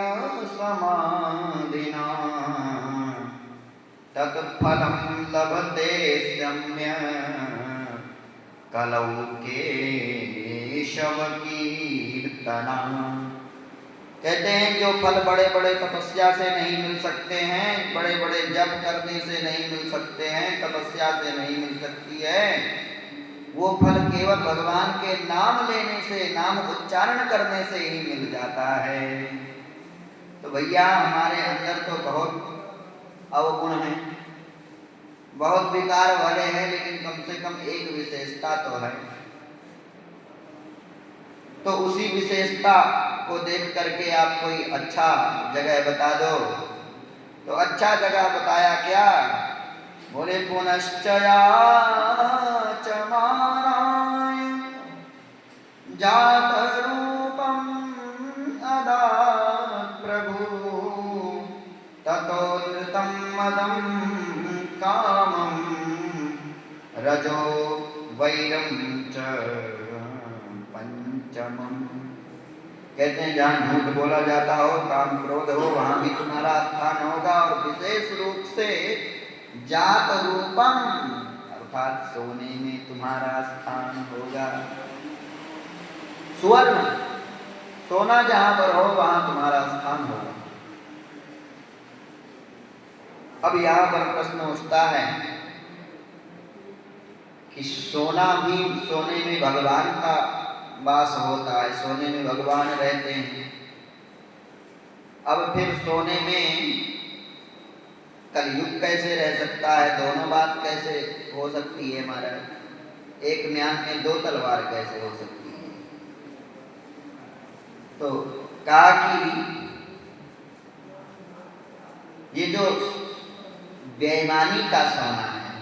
समाधिना तत्फलम लभते सम्य कलौ केशव कीर्तना। कहते हैं जो फल बड़े बड़े तपस्या से नहीं मिल सकते हैं, बड़े बड़े जप करने से नहीं मिल सकते हैं, तपस्या से नहीं मिल सकती है, वो फल केवल भगवान के नाम लेने से, नाम उच्चारण करने से ही मिल जाता है। तो भैया हमारे अंदर तो बहुत अवगुण हैं, बहुत विकार वाले हैं, लेकिन कम से कम एक विशेषता तो है। तो उसी विशेषता को देख करके आप कोई अच्छा जगह बता दो। तो अच्छा जगह बताया क्या? बोले पुनश्चया चमानाय जात रूपम अदात् प्रभु ततोत्तम मदम कामम रजो वैरम च पंचमम। कहते हैं जहाँ झूठ बोला जाता हो, काम क्रोध हो, वहां भी तुम्हारा स्थान होगा। और विशेष रूप से जात रूपम अर्थात सोने में तुम्हारा स्थान होगा। सुवर्ण, सोना जहां पर हो वहां तुम्हारा स्थान होगा। अब यहां पर प्रश्न उठता है कि सोना भी, सोने में भगवान का वास होता है, सोने में भगवान रहते हैं। अब फिर सोने में कलयुग कैसे रह सकता है? दोनों बात कैसे हो सकती है महाराज? एक म्यान में 2 तलवार कैसे हो सकती है? तो कहा कि ये जो बेईमानी का सोना है,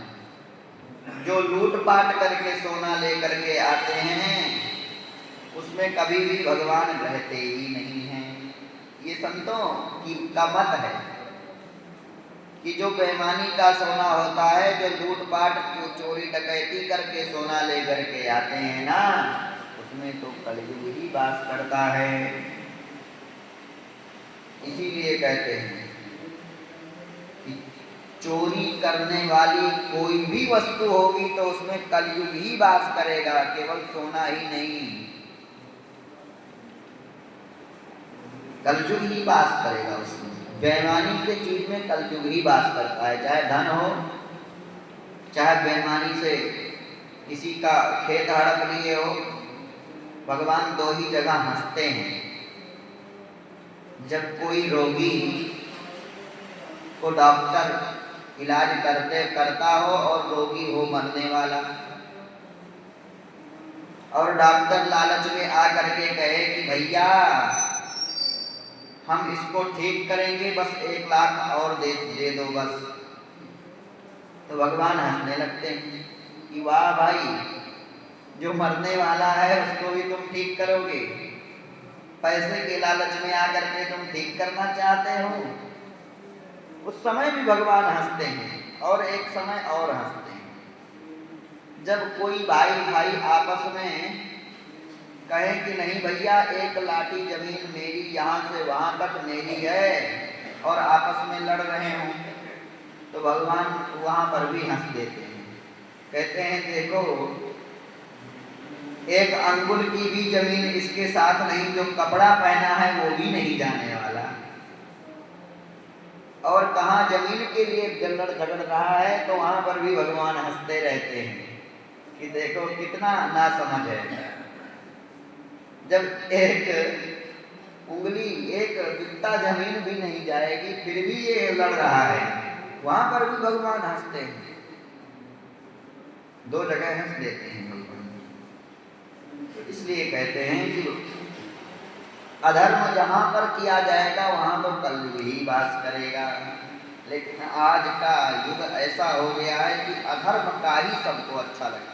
जो लूटपाट करके सोना लेकर के आते हैं, उसमें कभी भी भगवान रहते ही नहीं हैं। ये संतों का मत है कि जो बेईमानी का सोना होता है, जो लूटपाट जो चोरी डकैती करके सोना लेकर के आते हैं ना, उसमें तो कलयुग ही वास करता है। इसीलिए कहते हैं कि चोरी करने वाली कोई भी वस्तु होगी तो उसमें कलयुग ही वास करेगा, केवल सोना ही नहीं, कलयुग ही वास करेगा उसमें। बेईमानी के चीज में कलयुग ही वास करता है, चाहे धन हो, चाहे बेईमानी से किसी का खेत हड़प लिए हो। भगवान दो ही जगह हंसते हैं, जब कोई रोगी को डॉक्टर इलाज करता हो और रोगी हो मरने वाला, और डॉक्टर लालच में आकर के कहे कि भैया हम इसको ठीक करेंगे, बस 1 लाख और दे दो बस, तो भगवान हंसने लगते हैं कि वाह भाई, जो मरने वाला है उसको भी तुम ठीक करोगे, पैसे के लालच में आकर के तुम ठीक करना चाहते हो। उस समय भी भगवान हंसते हैं, और एक समय और हंसते हैं जब कोई भाई आपस में कहे कि नहीं भैया 1 लाठी जमीन मेरी, यहाँ से वहाँ तक मेरी है, और आपस में लड़ रहे हों, तो भगवान वहाँ पर भी हंस देते हैं। कहते हैं देखो 1 अंगुल की भी जमीन इसके साथ नहीं, जो कपड़ा पहना है वो भी नहीं जाने वाला, और कहाँ जमीन के लिए जल्लड़ झगड़ रहा है, तो वहाँ पर भी भगवान हंसते रहते हैं कि देखो कितना नासमझ है। जब 1 उंगली 1 बित्ता जमीन भी नहीं जाएगी फिर भी ये लड़ रहा है, वहां पर भी भगवान हंसते हैं। 2 जगह हंस देते हैं भगवान। तो इसलिए कहते हैं कि अधर्म जहां पर किया जाएगा वहां तो कलयुग ही वास करेगा। लेकिन आज का युग ऐसा हो गया है कि अधर्म का ही सबको अच्छा लगता है।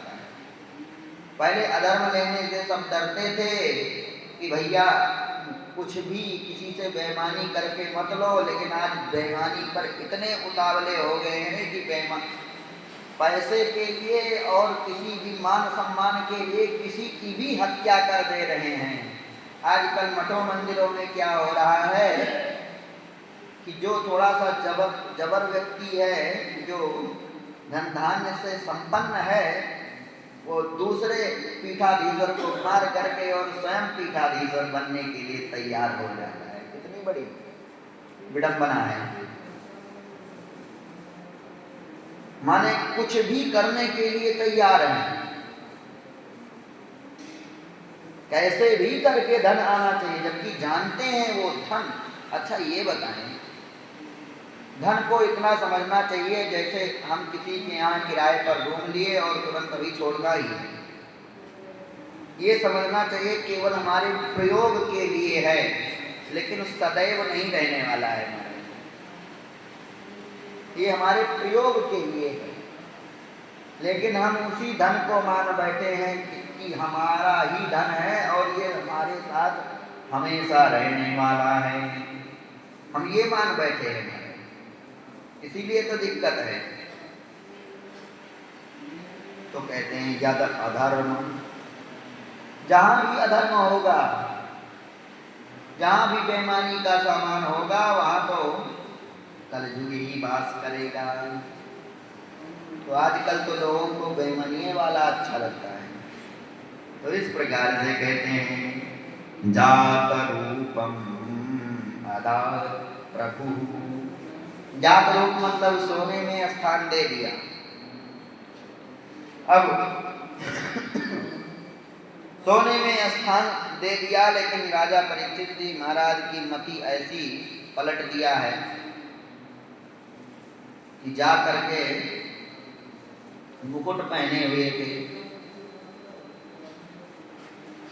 पहले अधर्म लेने से सब डरते थे कि भैया कुछ भी किसी से बेईमानी करके मत लो, लेकिन आज बेईमानी पर इतने उतावले हो गए हैं कि पैसे के लिए और किसी भी मान सम्मान के लिए किसी की भी हत्या कर दे रहे हैं। आजकल मठों मंदिरों में क्या हो रहा है कि जो थोड़ा सा जबर व्यक्ति है, जो धन धान्य से संपन्न है, वो दूसरे पीठाधीश्वर को मार करके और स्वयं पीठाधीश्वर बनने के लिए तैयार हो जाता है। कितनी बड़ी विडंबना है। माने कुछ भी करने के लिए तैयार है, कैसे भी करके धन आना चाहिए, जबकि जानते हैं वो धन। अच्छा ये बताएं, धन को इतना समझना चाहिए जैसे हम किसी के यहाँ किराए पर रूम लिए और तुरंत अभी छोड़ना ही है। ये समझना चाहिए केवल हमारे प्रयोग के लिए है, लेकिन सदैव नहीं रहने वाला है हमारे। ये हमारे प्रयोग के लिए है, लेकिन हम उसी धन को मान बैठे हैं कि हमारा ही धन है और ये हमारे साथ हमेशा रहने वाला है। हम ये मान बैठे हैं, इसीलिए तो दिक्कत है। तो कहते हैं यद अधर्म, जहां भी अधर्म होगा, जहां भी बेईमानी का सामान होगा, वहां तो कलयुग ही वास करेगा। तो आजकल तो लोगों को बेईमानी वाला अच्छा लगता है। तो इस प्रकार से कहते हैं जात रूपम आदार प्रभु। जात रूप मतलब सोने में स्थान दे दिया। अब सोने में स्थान दे दिया, लेकिन राजा परीक्षित जी महाराज की मति ऐसी पलट दिया है कि जा करके मुकुट पहने हुए थे,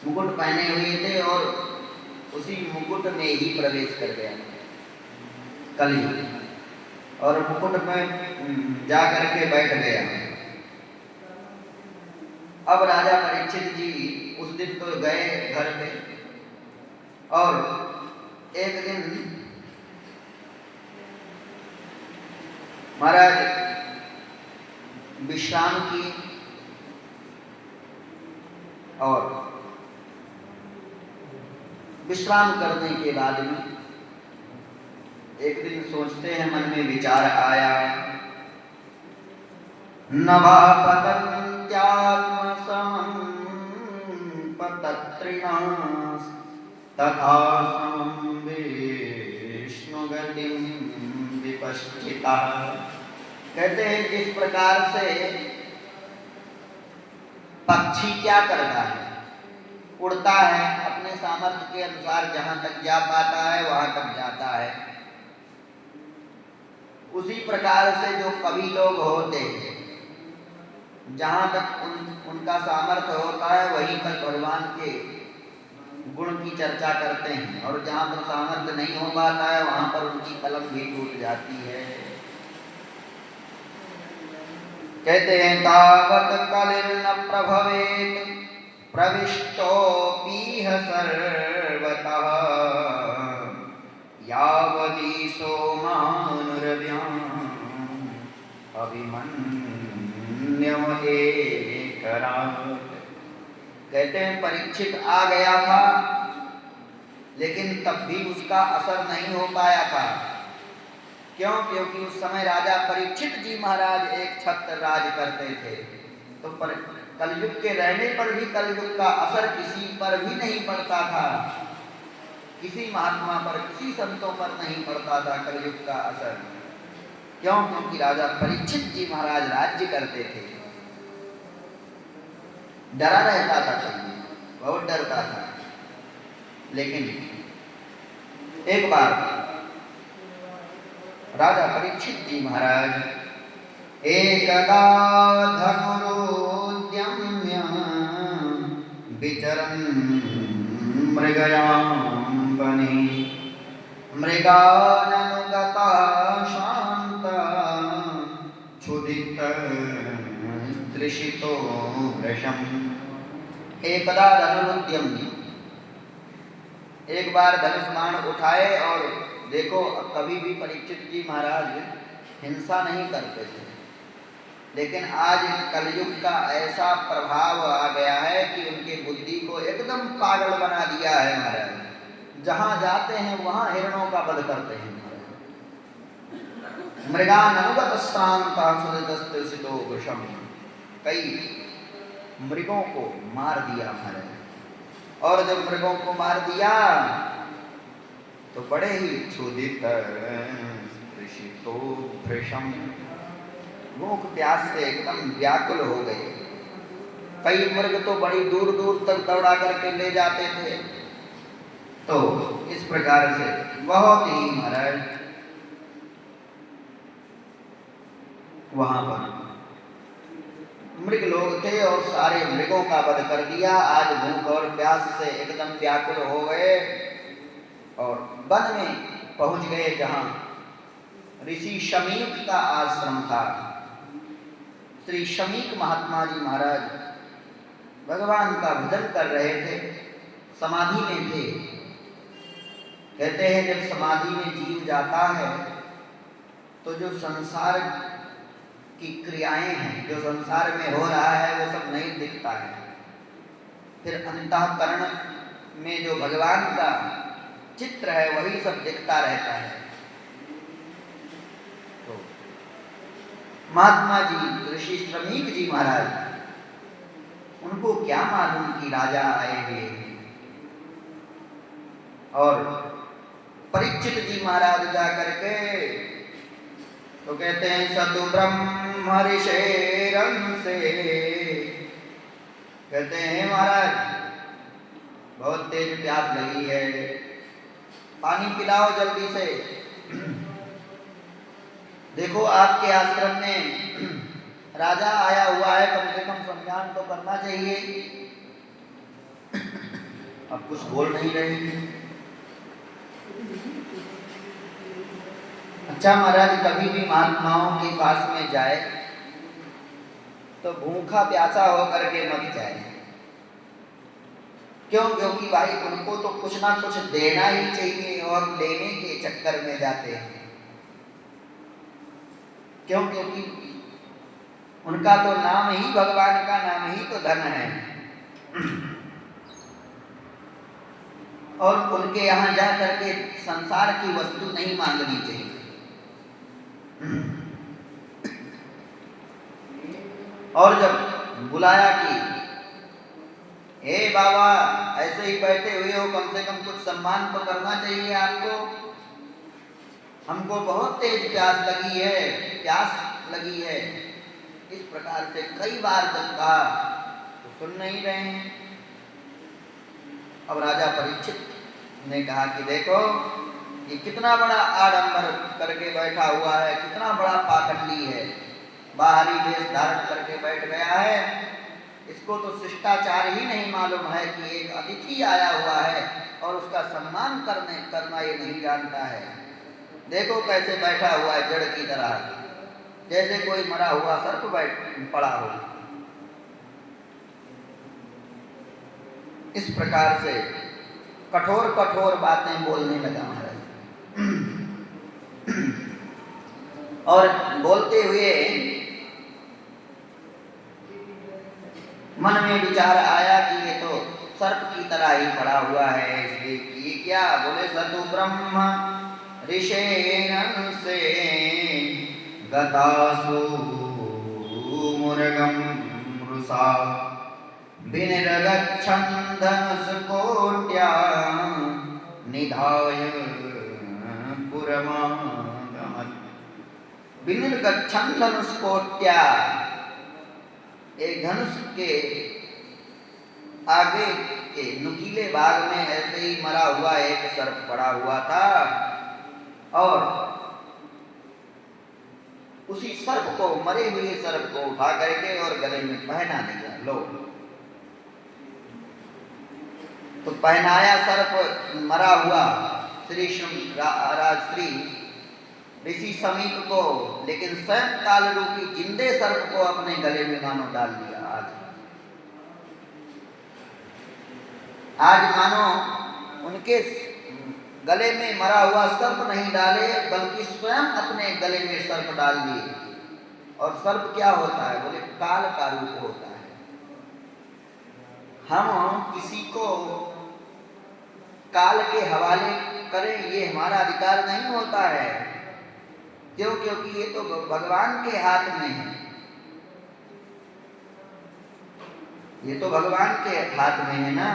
मुकुट पहने हुए थे और उसी मुकुट में ही प्रवेश कर गया कलयुग, और मुकुट में जा करके बैठ गया। अब राजा परीक्षित जी उस दिन तो गए घर पे, और एक दिन महाराज विश्राम किए और विश्राम करने के बाद में एक दिन सोचते हैं, मन में विचार आया, नभा पतन्त्यात्म समं पतत्रिणास तथा समं विष्णु गतिं विपश्चितः। कहते हैं जिस प्रकार से पक्षी क्या करता है, उड़ता है, अपने सामर्थ्य के अनुसार जहां तक जा पाता है वहां तक जाता है, उसी प्रकार से जो कवि लोग होते हैं जहां तक उनका सामर्थ्य होता है वहीं तक भगवान के गुण की चर्चा करते हैं, और जहां पर सामर्थ्य नहीं हो पाता है वहां पर उनकी कलम भी टूट जाती है। कहते हैं तावत कलिर्न प्रभवेत प्रविष्टोपीह सर्वतः यावदीशो मानुरव्याम अभिमन्यु एकराट। कहते हैं परीक्षित आ गया था लेकिन तब भी उसका असर नहीं हो पाया था। क्यों? क्योंकि उस समय राजा परीक्षित जी महाराज एक छत्र राज करते थे, तो कलयुग के रहने पर भी कलयुग का असर किसी पर भी नहीं पड़ता था, किसी महात्मा पर, किसी संतों पर नहीं पड़ता था कलयुग का असर। क्यों? क्योंकि राजा परीक्षित जी महाराज राज्य करते थे। डरा रहता था, कभी बहुत डरता था। लेकिन एक बार राजा परीक्षित जी महाराज एकदा धनुरुद्यम्य विचरन् मृगयां वने मृगाननुगता शांता क्षुधित तृषितो वृषम्। एकदा धनुरुद्यम्य, एक बार धनुष बाण उठाए, और देखो कभी भी परीक्षित जी महाराज हिंसा नहीं करते थे, लेकिन आज कलयुग का ऐसा प्रभाव आ गया है कि उनके बुद्धि को एकदम पागल बना दिया है महाराज। जहां जाते हैं वहां हिरणों का वध करते हैं महाराज। मृगाननुगत शांता क्षुधितो वृषम्, कई मृगों को मार दिया महाराज। और जब मृगों को मार दिया तो बड़े ही क्षुधित तृषितो वृषम्, भूख प्यास से एकदम व्याकुल हो गए। कई मृग तो बड़ी दूर दूर तक दौड़ा करके ले जाते थे। तो इस प्रकार से बहुत ही महाराज वहां पर मृग लोग थे और सारे मृगों का वध कर दिया। आज भूख और प्यास से एकदम व्याकुल हो गए और वन में पहुंच गए जहां ऋषि शमीक का आश्रम था। श्री शमीक महात्मा जी महाराज भगवान का भजन कर रहे थे, समाधि में थे। कहते हैं जब समाधि में जीव जाता है तो जो संसार की क्रियाएं हैं, जो संसार में हो रहा है वो सब नहीं दिखता है। फिर अंतःकरण में जो भगवान का चित्र है वही सब दिखता रहता है। तो महात्मा जी ऋषि शमीक जी महाराज, उनको क्या मालूम कि राजा आए हुए हैं। और परीक्षित जी महाराज जा करके तो कहते हैं सतु ब्रह्म ऋषेरं से, कहते हैं महाराज बहुत तेज प्यास लगी है, पानी पिलाओ जल्दी से। देखो आपके आश्रम में राजा आया हुआ है, कम से कम सम्मान तो करना चाहिए। अब कुछ बोल नहीं रहे। अच्छा महाराज, कभी भी महात्माओं के पास में जाए तो भूखा प्यासा होकर के मत जाए। क्यों? क्योंकि भाई उनको तो कुछ ना कुछ देना ही चाहिए और लेने के चक्कर में जाते हैं। क्यों? क्योंकि उनका तो नाम ही, भगवान का नाम ही तो धन है, और उनके यहाँ जा करके संसार की वस्तु नहीं मांगनी चाहिए। और जब बुलाया कि हे बाबा ऐसे ही बैठे हुए हो, कम से कम कुछ सम्मान तो करना चाहिए आपको, हमको बहुत तेज प्यास लगी है, इस प्रकार से कई बार जब कहा तो सुन नहीं रहे हैं। अब राजा परीक्षित ने कहा कि देखो ये कितना बड़ा आडंबर करके बैठा हुआ है, कितना बड़ा पाखंडी है, बाहरी वेश धारण करके बैठ गया है, इसको तो शिष्टाचार ही नहीं मालूम है कि एक अतिथि आया हुआ है और उसका सम्मान करना ये नहीं जानता है। देखो कैसे बैठा हुआ है जड़ की तरह, जैसे कोई मरा हुआ सर्प पड़ा हो। इस प्रकार से कठोर कठोर बातें बोलने लगा महाराज। और बोलते हुए मन में विचार आया कि ये तो सर्प की तरह ही पड़ा हुआ है, इसलिए कि क्या? बोले सतु ब्रह्म ऋषेण से गतासु मुर्गम रुषा विनिर्गच्छन् धनुष्कोट्या निधाय पुरमागमत्। विनिर्गच्छन् धनुष्कोट्या, एक धनुष के आगे के नुकीले भाग में ऐसे ही मरा हुआ एक सर्प पड़ा हुआ था, और उसी सर्प को, मरे हुए सर्प को उठा करके और गले में पहना दिया। लो, तो पहनाया सर्प मरा हुआ श्री ऋषि समीप को, लेकिन स्वयं काल रूपी जिंदे सर्प को अपने गले में मानो डाल दिया। आज मानो उनके गले में मरा हुआ सर्प नहीं डाले, बल्कि स्वयं अपने गले में सर्प डाल दिए। और सर्प क्या होता है? बोले काल का रूप होता है। हम किसी को काल के हवाले करें ये हमारा अधिकार नहीं होता है। क्यों? क्योंकि ये तो भगवान के हाथ में है, ये तो भगवान के हाथ में है ना।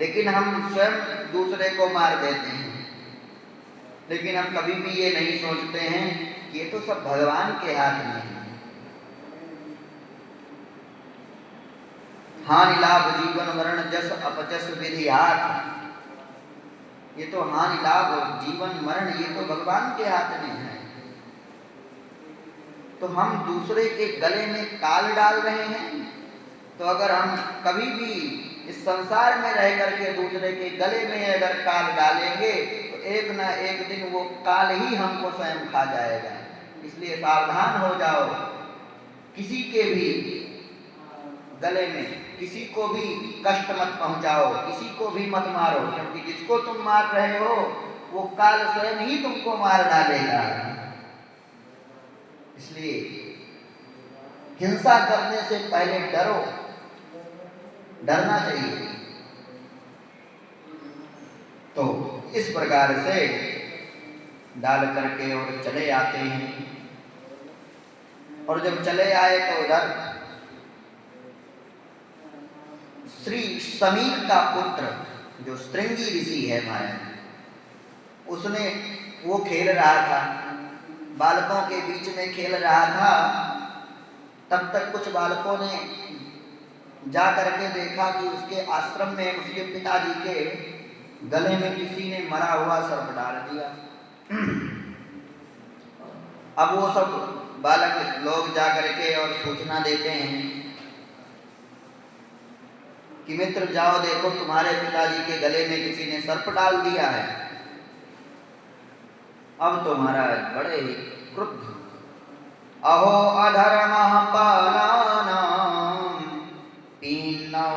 लेकिन हम स्वयं दूसरे को मार देते हैं, लेकिन हम कभी भी ये नहीं सोचते हैं कि ये तो सब भगवान के हाथ में है। हानि लाभ जीवन मरण जस अपजस विधि हाथ, ये तो हानि लाभ जीवन मरण ये तो भगवान के हाथ में है। तो हम दूसरे के गले में काल डाल रहे हैं। तो अगर हम कभी भी इस संसार में रह करके दूसरे के गले में अगर काल डालेंगे तो एक ना एक दिन वो काल ही हमको स्वयं खा जाएगा। इसलिए सावधान हो जाओ, किसी के भी गले में किसी को भी कष्ट मत पहुंचाओ, किसी को भी मत मारो, क्योंकि जिसको तुम मार रहे हो वो काल स्वयं ही तुमको मार डालेगा। इसलिए हिंसा करने से पहले डरो, डरना चाहिए। तो इस प्रकार से डाल करके और चले आते हैं। और जब चले आए तो उधर श्री समीक का पुत्र जो श्रृंगी ऋषि है महाराज, उसने वो खेल रहा था, बालकों के बीच में खेल रहा था। तब तक कुछ बालकों ने जा करके देखा कि उसके आश्रम में उसके पिताजी के गले में किसी ने मरा हुआ सर्प डाल दिया। अब वो सब बालक लोग जा करके और सूचना देते हैं कि मित्र जाओ देखो तुम्हारे पिताजी के गले में किसी ने सर्प डाल दिया है। अब तो महाराज बड़े ही क्रुद्ध, अहो अधर्मः पालानां पीनां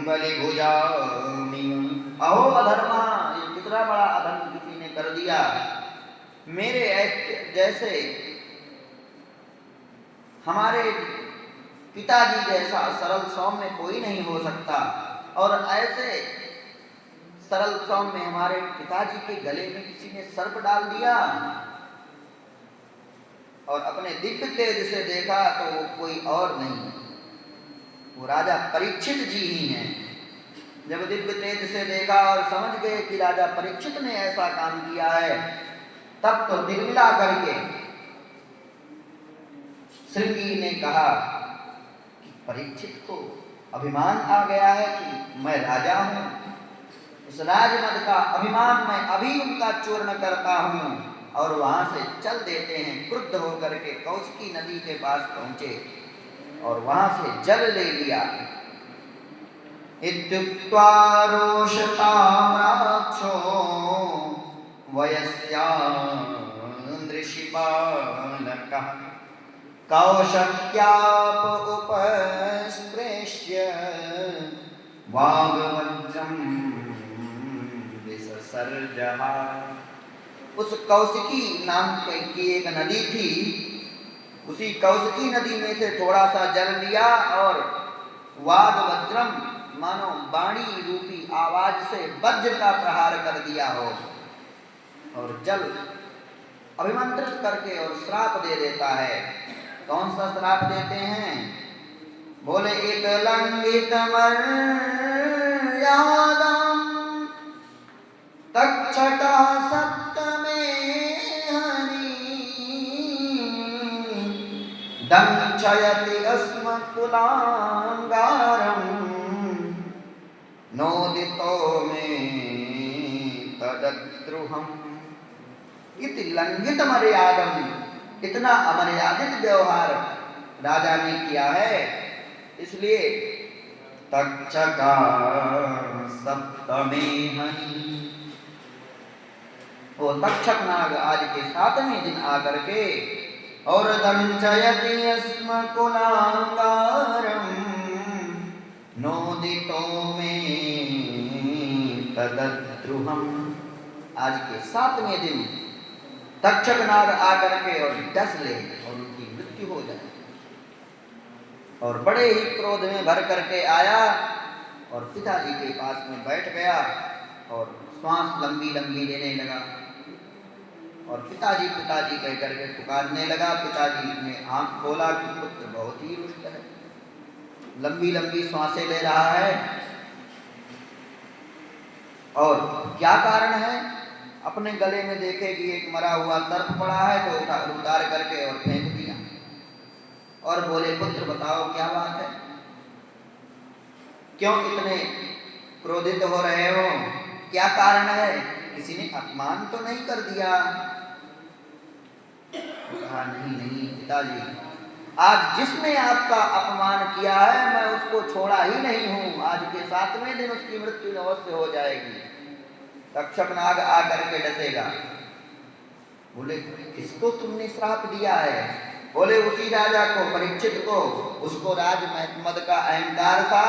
बलिभुजामि। अहो अधर्मा, ये कितना बड़ा अधर्म किसी ने कर दिया। मेरे जैसे हमारे पिताजी जैसा सरल सौम्य कोई नहीं हो सकता। और ऐसे सरल सौम्य हमारे पिताजी के गले में किसी ने सर्प डाल दिया और अपने दिव्य तेज से देखा तो वो कोई और नहीं, वो राजा परीक्षित जी ही हैं। जब दिव्य तेज से देखा और समझ गए कि राजा परीक्षित ने ऐसा काम किया है, तब तो दिलमिला करके श्रृंगी ने कहा कि परीक्षित को अभिमान आ गया है कि मैं राजा हूं, उस राजमद का अभिमान मैं अभी उनका चूर्ण करता हूं। और वहां से चल देते हैं, क्रुद्ध होकर के कौशिकी नदी के पास पहुंचे और वहां से जल ले लिया। इत्युक्त्वा रोषताम्राक्षो वयस्यान्द्रिशिबालकः कौशक्याप उपस्पृश्य वाग्वज्रं विससर्जः। उस कौशिकी नाम की एक नदी थी, उसी कौशिकी नदी में से थोड़ा सा जल लिया और वाग्वज्रम मानो वाणी रूपी आवाज से वज्र का प्रहार कर दिया हो, और जल अभिमंत्रित करके और श्राप दे देता है। कौन सा श्राप देते हैं? बोले एक लंघित मर्यादम तक्षका सप्तमे हरि दंक्षयति अस्मकुलांगारं नोदितो मे तदद्रुहम्। इति लंघित मर्यादम, इतना अमर्यादित व्यवहार राजा ने किया है, इसलिए तक्षका सप्तमे हनि, वो तक्षक नाग आज के 7वें दिन आकर के और दंचयति अस्मकुलांगारं नोदितो मे तदद्रुहम्। आज के 7वें दिन तक्षक नाग आकर के और डस ले और उनकी मृत्यु हो जाए। और बड़े ही क्रोध में भर करके आया और पिताजी के पास में बैठ गया और श्वास लंबी लंबी लेने लगा और पिताजी पिताजी कह करके पुकारने लगा। पिताजी ने आंख खोला कि पुत्र बहुत ही रुष्ट है, लंबी लंबी श्वासें ले रहा है, और क्या कारण है? अपने गले में देखे कि एक मरा हुआ सर्प पड़ा है तो उतार करके और फेंक दिया और बोले पुत्र बताओ क्या बात है, क्यों इतने क्रोधित हो रहे हो, क्या कारण है? किसी ने अपमान तो नहीं कर दिया? कहा नहीं नहीं पिताजी, आज जिसने आपका अपमान किया है मैं उसको छोड़ा ही नहीं हूं, आज के 7वें दिन उसकी मृत्यु अवश्य हो जाएगी। तक्षक नाग आकर के डसेगा। बोले किसको तुमने श्राप दिया है? बोले उसी राजा को, परीक्षित को, उसको राज मद का अहंकार था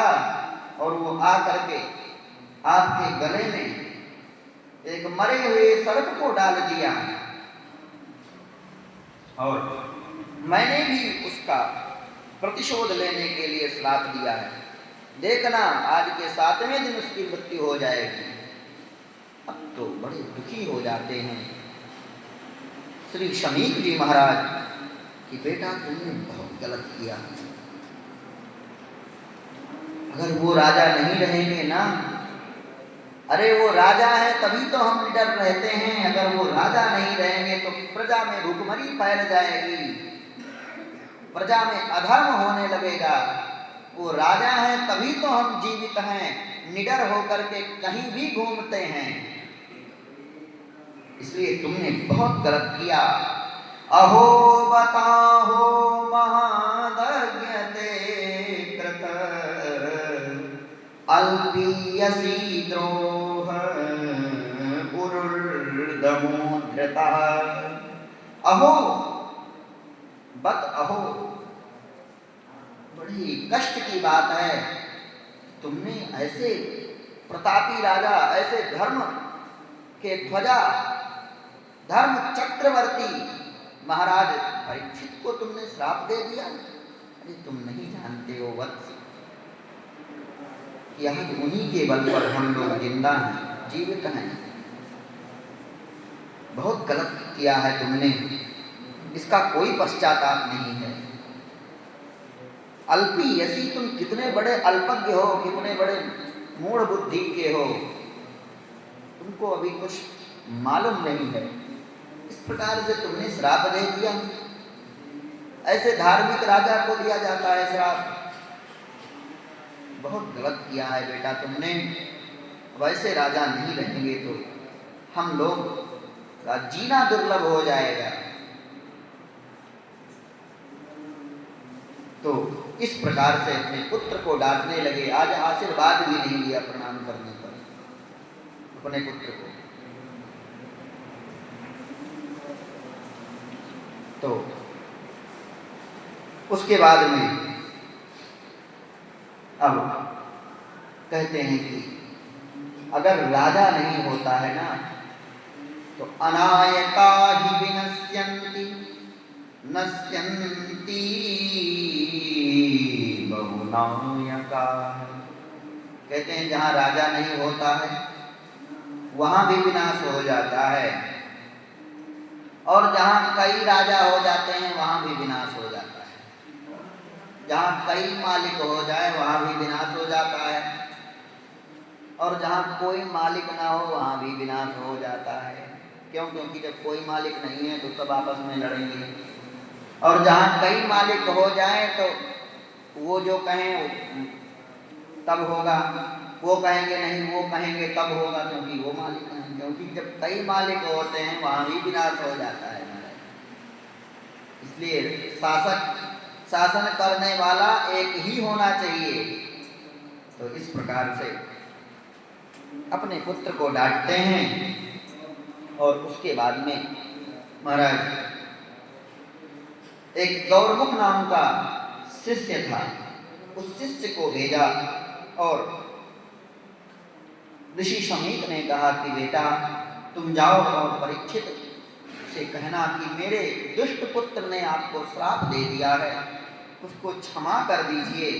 और वो आकर के आपके गले में एक मरे हुए सर्प को डाल दिया और मैंने भी उसका प्रतिशोध लेने के लिए श्राप दिया है, देखना आज के 7वें दिन उसकी मृत्यु हो जाएगी। अब तो बड़े दुखी हो जाते हैं श्री शमीक जी महाराज कि बेटा तुमने बहुत गलत किया, अगर वो राजा नहीं रहेंगे ना, अरे वो राजा है तभी तो हम निडर रहते हैं, अगर वो राजा नहीं रहेंगे तो प्रजा में भूखमरी फैल जाएगी, प्रजा में अधर्म होने लगेगा। वो राजा है तभी तो हम जीवित हैं, निडर होकर के कहीं भी घूमते हैं, इसलिए तुमने बहुत गलत किया। अहो बताहो महादज्ञते कृत अल्पीयसी द्रोह उरुर्दमोधृतः। अहो बत अहो, बड़ी कष्ट की बात है, तुमने ऐसे प्रतापी राजा, ऐसे धर्म के ध्वजा, धर्म चक्रवर्ती महाराज परीक्षित को तुमने श्राप दे दिया। अरे तुम नहीं जानते हो वत्स, यह उन्हीं के बल पर हम लोग जिंदा हैं, जीवित हैं। बहुत गलत किया है तुमने, इसका कोई पश्चाताप नहीं है। अल्पी यसी, तुम कितने बड़े अल्पज्ञ हो, कितने बड़े मूढ़ बुद्धि के हो, तुमको अभी कुछ मालूम नहीं है। इस प्रकार से तुमने श्राप दे दिया। ऐसे धार्मिक राजा को दिया जाता है श्राप। बहुत गलत किया है बेटा तुमने। वैसे राजा नहीं रहेंगे तो हम लोग का जीना दुर्लभ हो जाएगा। तो इस प्रकार से अपने पुत्र को डांटने लगे। आज आशीर्वाद भी नहीं लिया प्रणाम करने पर अपने पुत्र को। तो उसके बाद में अब कहते हैं कि अगर राजा नहीं होता है ना तो अनायका ही विनश्यन्ति नश्यन्ति बहुनायका। कहते हैं जहाँ राजा नहीं होता है वहाँ भी विनाश हो जाता है, और जहाँ कई राजा हो जाते हैं वहाँ भी विनाश हो जाता है। जहाँ कई मालिक हो जाए वहाँ भी विनाश हो जाता है, और जहाँ कोई मालिक ना हो वहाँ भी विनाश हो जाता है। क्यों? क्योंकि जब कोई मालिक नहीं है तो सब आपस में लड़ेंगे, और जहाँ कई मालिक हो जाए तो वो जो कहें तब होगा, वो कहेंगे नहीं, वो कहेंगे तब होगा, क्योंकि वो मालिक नहीं। क्योंकि जब कई मालिक होते हैं वहाँ भी विनाश हो जाता है। इसलिए शासन करने वाला एक ही होना चाहिए। तो इस प्रकार से अपने पुत्र को डांटते हैं, और उसके बाद में महाराज एक गौरमुख नाम का शिष्य था, उस शिष्य को भेजा, और ऋषि समीत ने कहा कि बेटा तुम जाओ और परीक्षित से कहना कि मेरे दुष्ट पुत्र ने आपको श्राप दे दिया है, उसको क्षमा कर दीजिए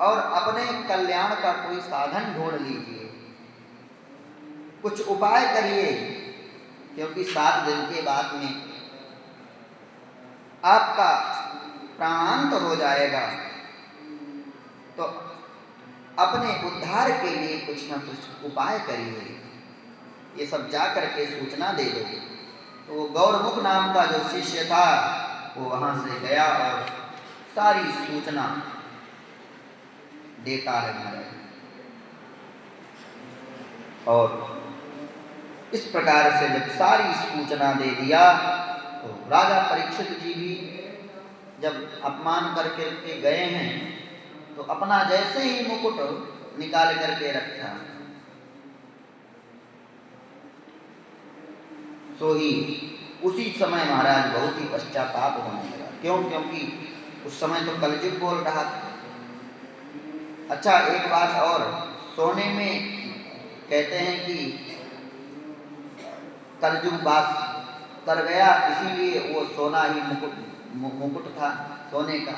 और अपने कल्याण का कोई साधन ढूंढ लीजिए, कुछ उपाय करिए, क्योंकि 7 दिन के बाद में आपका प्राणांत हो जाएगा। तो अपने उद्धार के लिए कुछ न कुछ उपाय करिए। ये सब जा करके सूचना दे दो। तो वो गौरमुख नाम का जो शिष्य था वो वहाँ से गया और सारी सूचना देता है महाराज। और इस प्रकार से जब सारी सूचना दे दिया तो राजा परीक्षित जी भी जब अपमान करके गए हैं तो अपना जैसे ही मुकुट निकाल करके रखा, सो ही उसी समय महाराज बहुत ही पश्चाताप होने लगा। क्यों? क्योंकि उस समय तो कलयुग बोल रहा था। अच्छा, एक बात और, सोने में कहते हैं कि कलयुग वास कर गया, इसीलिए वो सोना ही मुकुट था सोने का,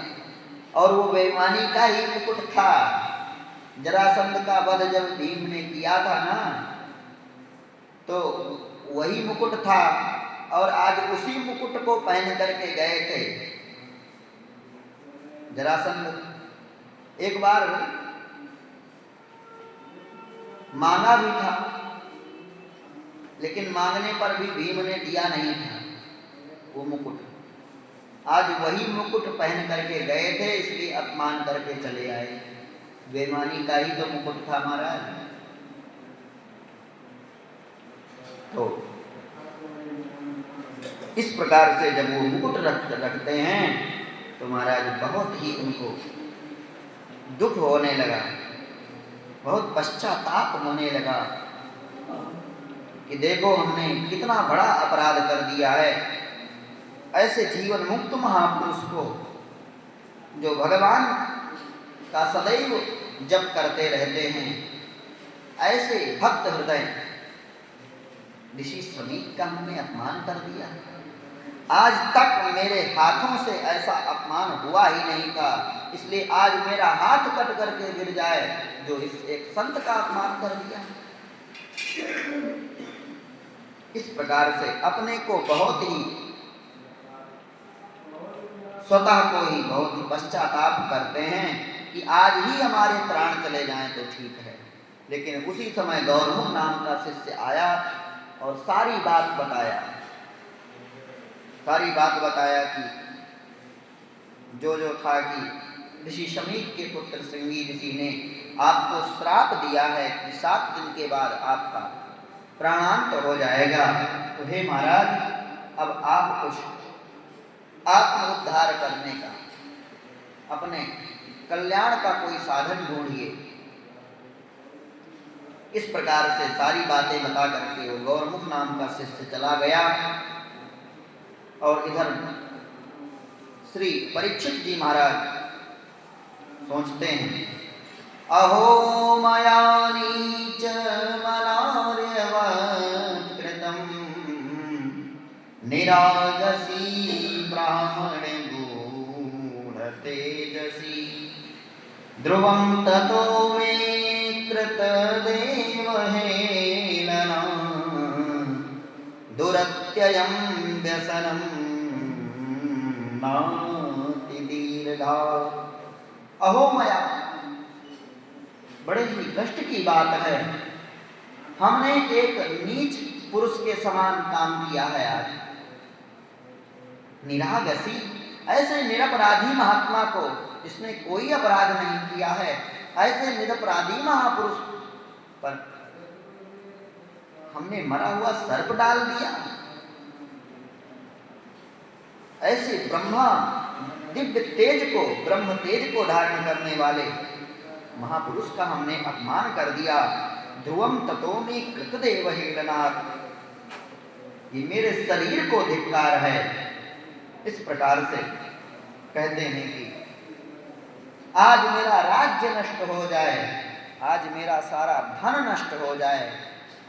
और वो बेईमानी का ही मुकुट था। जरासंध का वध जब भीम ने किया था ना, तो वही मुकुट था, और आज उसी मुकुट को पहन करके गए थे जरासंध। एक बार मांगा भी था, लेकिन मांगने पर भी भीम ने दिया नहीं था वो मुकुट। आज वही मुकुट पहन करके गए थे, इसलिए अपमान करके चले आए। बेईमानी का ही तो मुकुट था महाराज। तो इस प्रकार से जब वो मुकुट रखते हैं तो महाराज बहुत ही उनको दुख होने लगा, बहुत पश्चाताप होने लगा कि देखो हमने कितना बड़ा अपराध कर दिया है। ऐसे जीवन मुक्त महापुरुष को, जो भगवान का सदैव जप करते रहते हैं, ऐसे भक्त हृदय ऋषि समीत का हमने अपमान कर दिया। आज तक मेरे हाथों से ऐसा अपमान हुआ ही नहीं था, इसलिए आज मेरा हाथ कट करके गिर जाए जो इस एक संत का अपमान कर दिया। इस प्रकार से अपने को बहुत ही स्वतः को ही बहुत ही पश्चाताप करते हैं कि आज ही हमारे प्राण चले जाएं तो ठीक है। लेकिन उसी समय गौरमुख नाम का शिष्य आया और सारी बात बताया कि जो था कि ऋषि शमीक के पुत्र श्रृंगी ऋषि ने आपको श्राप दिया है कि 7 दिन के बाद आपका प्राणांत हो जाएगा। तो हे महाराज, अब आप कुछ आत्मोद्धार करने का, अपने कल्याण का कोई साधन ढूंढिए। इस प्रकार से सारी बातें बता करके वो गौरमुख नाम का शिष्य चला गया। और इधर श्री परीक्षित जी महाराज सोचते हैं, अहो मया नीच मनार्यवत् कृतं निरागसी ब्राह्मण गूढ़ तेजसी ध्रुवं ततो मे कृतदेव हेलना दुरत्ययं व्यसनं नाति दीर्घा। अहो मया, बड़े ही कष्ट की बात है, हमने एक नीच पुरुष के समान काम किया है आज। निरागसी, ऐसे निरपराधी महात्मा को, जिसने कोई अपराध नहीं किया है, ऐसे निरपराधी महापुरुष पर हमने मरा हुआ सर्प डाल दिया। ऐसे ब्रह्मा दिव्य तेज को, ब्रह्म तेज को धारण करने वाले महापुरुष का हमने अपमान कर दिया। ध्रुवम ततो मे कृतदेव हेलनात्, ये मेरे शरीर को धिक्कार है। इस प्रकार से कहते हैं कि आज मेरा राज्य नष्ट हो जाए, आज मेरा सारा धन नष्ट हो जाए,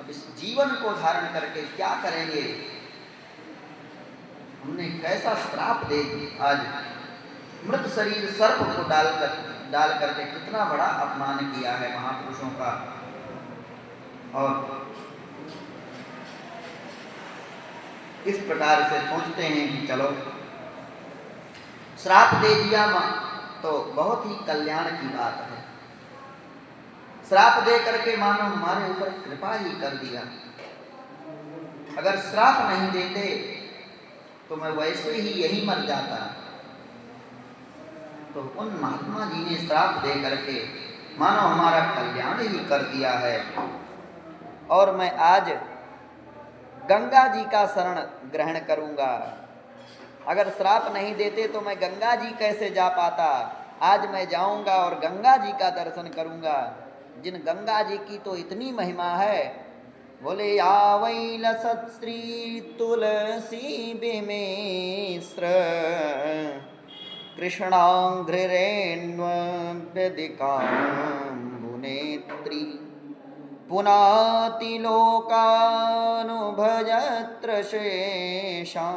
अब इस जीवन को धारण करके क्या करेंगे। हमने कैसा श्राप दे, आज मृत शरीर सर्प को डाल करके कितना बड़ा अपमान किया है महापुरुषों का। और इस प्रकार से सोचते हैं कि चलो श्राप दे दिया तो बहुत ही कल्याण की बात है। श्राप दे करके मानो हमारे ऊपर कृपा ही कर दिया। अगर श्राप नहीं देते तो मैं वैसे ही यही मर जाता। तो उन महात्मा जी ने श्राप दे करके मानो हमारा कल्याण ही कर दिया है। और मैं आज गंगा जी का शरण ग्रहण करूंगा। अगर श्राप नहीं देते तो मैं गंगा जी कैसे जा पाता। आज मैं जाऊंगा और गंगा जी का दर्शन करूंगा, जिन गंगा जी की तो इतनी महिमा है। बोले आवै लसत श्री तुलसी बिमिश्र कृष्णांघ्रिरेण्वभ्यधिकाम्बुनेत्री पुनाति लोकानुभजत्र शेषां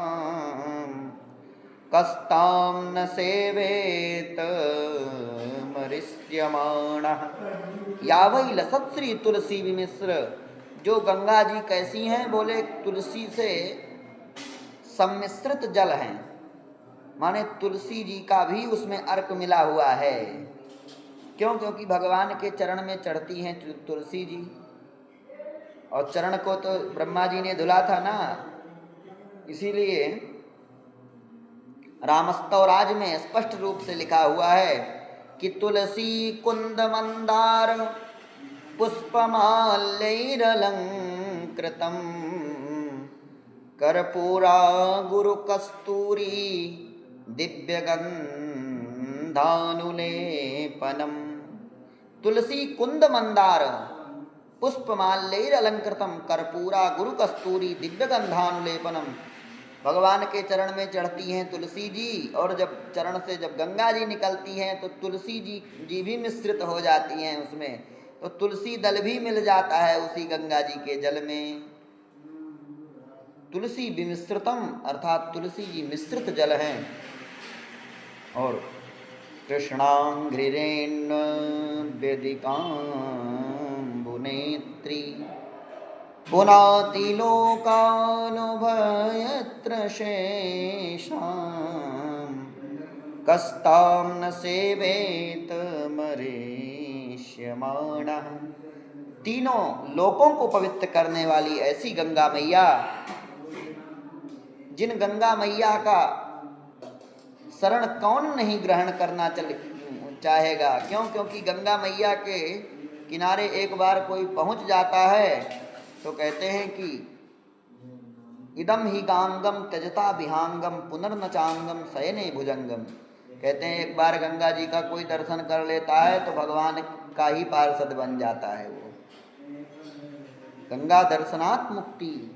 कस्तां न सेवेत मरिष्यमाणः। यावै लसत श्री तुलसी विमिश्र, जो गंगा जी कैसी हैं, बोले तुलसी से सम्मिश्रित जल हैं, माने तुलसी जी का भी उसमें अर्क मिला हुआ है। क्यों? क्योंकि भगवान के चरण में चढ़ती हैं तुलसी जी, और चरण को तो ब्रह्मा जी ने धुला था ना। इसीलिए रामस्तवराज में स्पष्ट रूप से लिखा हुआ है कि तुलसी कुंद मंदार पुष्पमाल्यैरलंकृतं कर्पूरा गुरु कस्तूरी दिव्यगंधानुलेपनम। तुलसी कुंद मंदार पुष्पमाल्यैरलंकृतं कर्पूरा गुरु कस्तूरी दिव्यगंधानुलेपनम। भगवान के चरण में चढ़ती हैं तुलसी जी, और जब चरण से जब गंगा जी निकलती हैं तो तुलसी जी भी मिश्रित हो जाती हैं उसमें, तो तुलसी दल भी मिल जाता है उसी गंगा जी के जल में। तुलसी विमिश्रितम अर्थात तुलसी जी मिश्रित जल हैं। और कृष्णांघ्रिरेण वेदिकाम्बुनेत्री पुनाति लोकानुभयत्र शेषाम् कस्तां न सेवेत मरीष्यमाणः। तीनों लोकों को पवित्र करने वाली ऐसी गंगा मैया, जिन गंगा मैया का शरण कौन नहीं ग्रहण करना चाहेगा। क्यों? क्योंकि गंगा मैया के किनारे एक बार कोई पहुंच जाता है तो कहते हैं कि इदम ही गांगम त्यजता विहांगम पुनर्नचांगम शयने भुजंगम। कहते हैं एक बार गंगा जी का कोई दर्शन कर लेता है तो भगवान का ही पार्षद बन जाता है वो। गंगा दर्शनात् मुक्ति,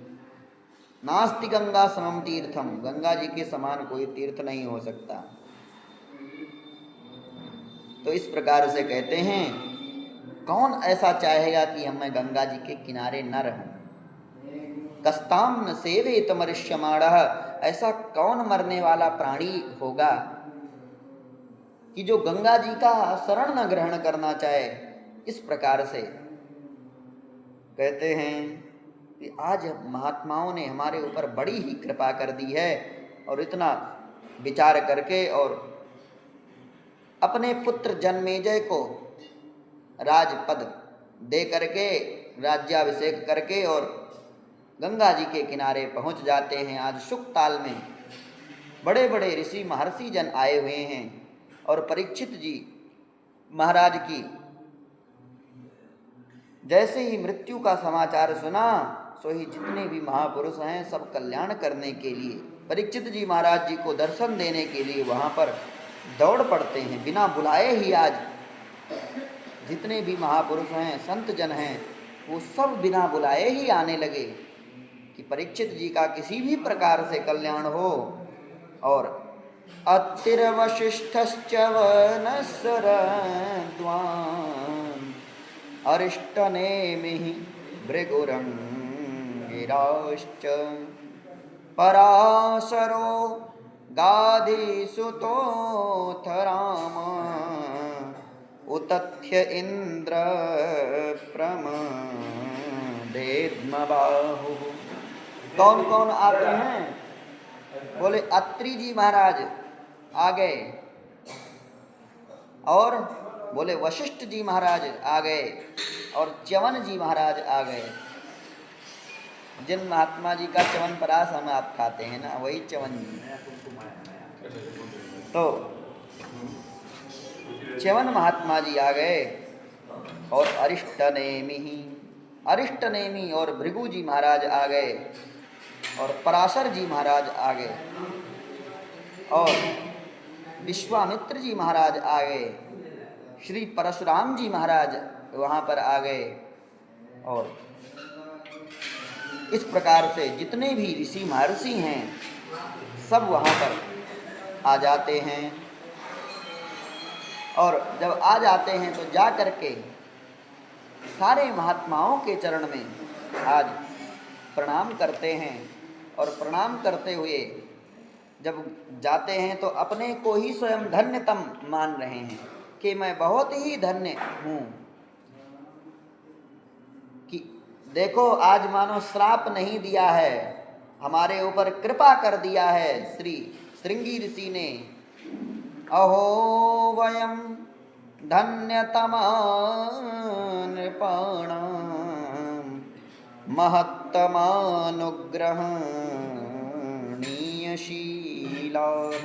नास्ति गंगा समम तीर्थम। गंगा जी के समान कोई तीर्थ नहीं हो सकता। तो इस प्रकार से कहते हैं कौन ऐसा चाहेगा कि हम मैं गंगा जी के किनारे न रहूं। कस्ताम न सेवेत मरिष्यमाणः, ऐसा कौन मरने वाला प्राणी होगा कि जो गंगा जी का शरण न ग्रहण करना चाहे। इस प्रकार से कहते हैं कि आज महात्माओं ने हमारे ऊपर बड़ी ही कृपा कर दी है और इतना विचार करके और अपने पुत्र जन्मेजय को राजपद दे करके राज्याभिषेक करके और गंगा जी के किनारे पहुंच जाते हैं। आज शुकताल में बड़े बड़े ऋषि महर्षि जन आए हुए हैं और परीक्षित जी महाराज की जैसे ही मृत्यु का समाचार सुना सो ही जितने भी महापुरुष हैं सब कल्याण करने के लिए परीक्षित जी महाराज जी को दर्शन देने के लिए वहाँ पर दौड़ पड़ते हैं। बिना बुलाए ही आज जितने भी महापुरुष हैं संत जन हैं वो सब बिना बुलाए ही आने लगे कि परीक्षित जी का किसी भी प्रकार से कल्याण हो। और अतिर्वशिष्ठश्च वनस्सरद्वान् अरिष्टनेमिः भृगुरङ्गिराश्च पराशरो गाधिसुतोऽथ राम उतथ्य इन्द्र प्रमदेद्मबाहुः। कौन कौन आते हैं? बोले अत्रि जी महाराज आ गए और बोले वशिष्ठ जी महाराज आ गए और च्यवन जी महाराज आ गए। जिन महात्मा जी का च्यवन परास हम आप खाते हैं ना वही च्यवन जी। तो च्यवन महात्मा जी आ गए और अरिष्टनेमी और भृगु जी महाराज आ गए और पराशर जी महाराज आ गए और विश्वामित्र जी महाराज आ गए। श्री परशुराम जी महाराज वहाँ पर आ गए। और इस प्रकार से जितने भी ऋषि महर्षि हैं सब वहाँ पर आ जाते हैं। और जब आ जाते हैं तो जा करके सारे महात्माओं के चरण में आज प्रणाम करते हैं। और प्रणाम करते हुए जब जाते हैं तो अपने को ही स्वयं धन्यतम मान रहे हैं कि मैं बहुत ही धन्य हूँ कि देखो आज मानो श्राप नहीं दिया है, हमारे ऊपर कृपा कर दिया है श्री श्रृंगी ऋषि ने। अहो वयम धन्यतमा नृपाणां महत्तमानुग्रहणीयशीलाः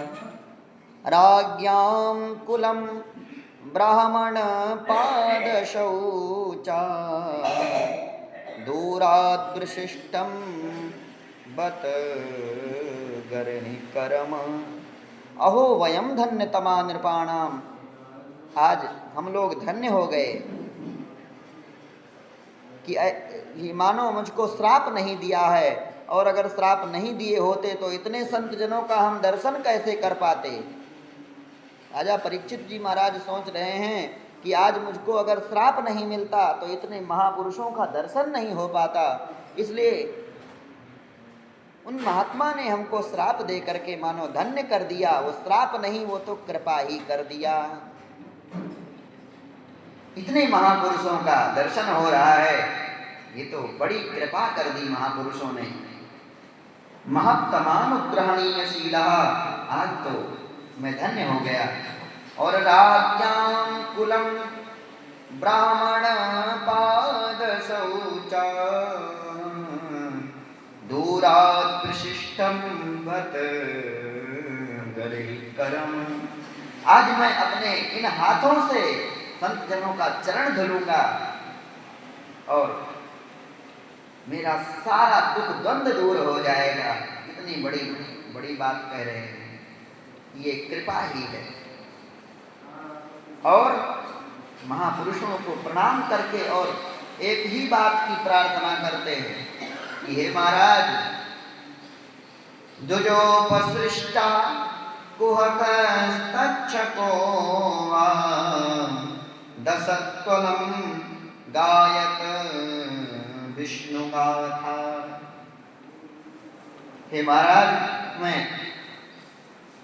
राज्ञां कुलं ब्राह्मण पादशौचा दूराद्विशिष्टं बत गर्णिकर्म। अहो वयम धन्यतमा नृपाणाम, आज हम लोग धन्य हो गए कि मानो मुझको श्राप नहीं दिया है। और अगर श्राप नहीं दिए होते तो इतने संत जनों का हम दर्शन कैसे कर पाते। राजा परीक्षित जी महाराज सोच रहे हैं कि आज मुझको अगर श्राप नहीं मिलता तो इतने महापुरुषों का दर्शन नहीं हो पाता। इसलिए उन महात्मा ने हमको श्राप दे करके मानो धन्य कर दिया। वो श्राप नहीं, वो तो कृपा ही कर दिया। इतने महापुरुषों का दर्शन हो रहा है, ये तो बड़ी कृपा कर दी महापुरुषों ने। महत्तमानुग्रहणीय शीला, आज तो मैं धन्य हो गया। और राज्यां कुलम ब्राह्मण पाद शौचा दूरात् प्रशिष्टम वत करम। आज मैं अपने इन हाथों से संत जनों का चरण धुलूंगा और मेरा सारा दुख द्वंद दूर हो जाएगा। इतनी बड़ी बड़ी बात कह रहे हैं, ये कृपा ही है। और महापुरुषों को प्रणाम करके और एक ही बात की प्रार्थना करते हैं कि हे महाराज, जुजोपसृष्टा कुहकस्तच्छको दशत्वलम गायत विष्णु गाथा। हे महाराज, मैं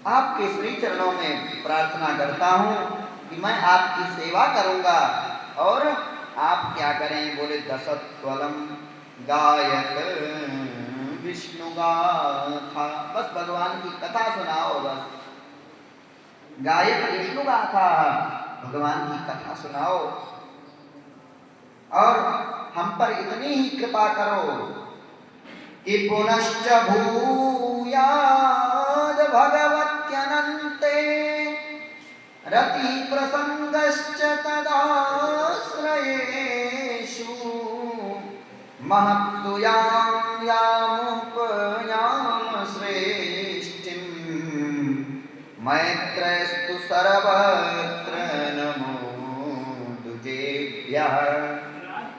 आपके श्री चरणों में प्रार्थना करता हूँ कि मैं आपकी सेवा करूँगा। और आप क्या करें? बोले दशत्वलम गायत विष्णु गाथा, बस भगवान की कथा सुनाओ। बस गायत विष्णु गाथा, भगवान की कथा सुनाओ और हम पर इतनी ही कृपा करो कि पुनश्च भूयाद भगवत्यनन्ते रति प्रसंगश्च तदाश्रयेषु महत्सुयां यामुपयाम श्रेष्ठिं मैत्रस्तु सर्वत्र नमो दुजेभ्यः।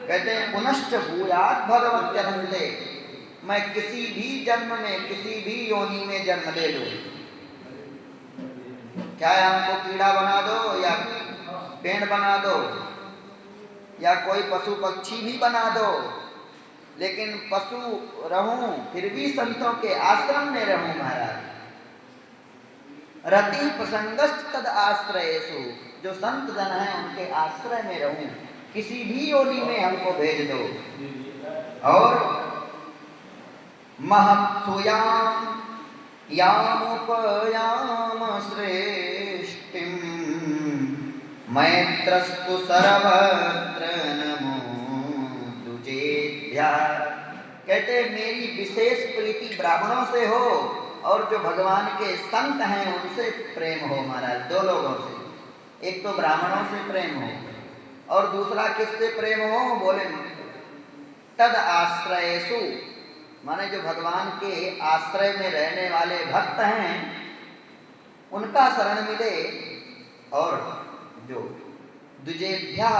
कहते हैं पुनश्च भूयात् भगवत्यनन्ते, मैं किसी भी जन्म में किसी भी योनि में जन्म ले लूं, चाहे हमको कीड़ा बना दो या पेड़ बना दो या कोई पशु पक्षी भी बना दो, लेकिन पशु रहूं फिर भी संतों के आश्रम में रहूं महाराज। रति प्रसंगस्थ तद आश्रयेषु, जो संत जन हैं उनके आश्रय में रहूं, किसी भी योनि में हमको भेज दो। और महत्सुयाम यामुपयाम श्रेष्ठिं मैत्रस्तु सर्वत्र नमो दुजेभ्यः। कहते मेरी विशेष प्रीति ब्राह्मणों से हो और जो भगवान के संत हैं उनसे प्रेम हो महाराज। दो लोगों से, एक तो ब्राह्मणों से प्रेम हो और दूसरा किससे प्रेम हो? बोले तद आश्रयेषु, माने जो भगवान के आश्रय में रहने वाले भक्त हैं उनका शरण मिले। और जो द्विजेभ्या,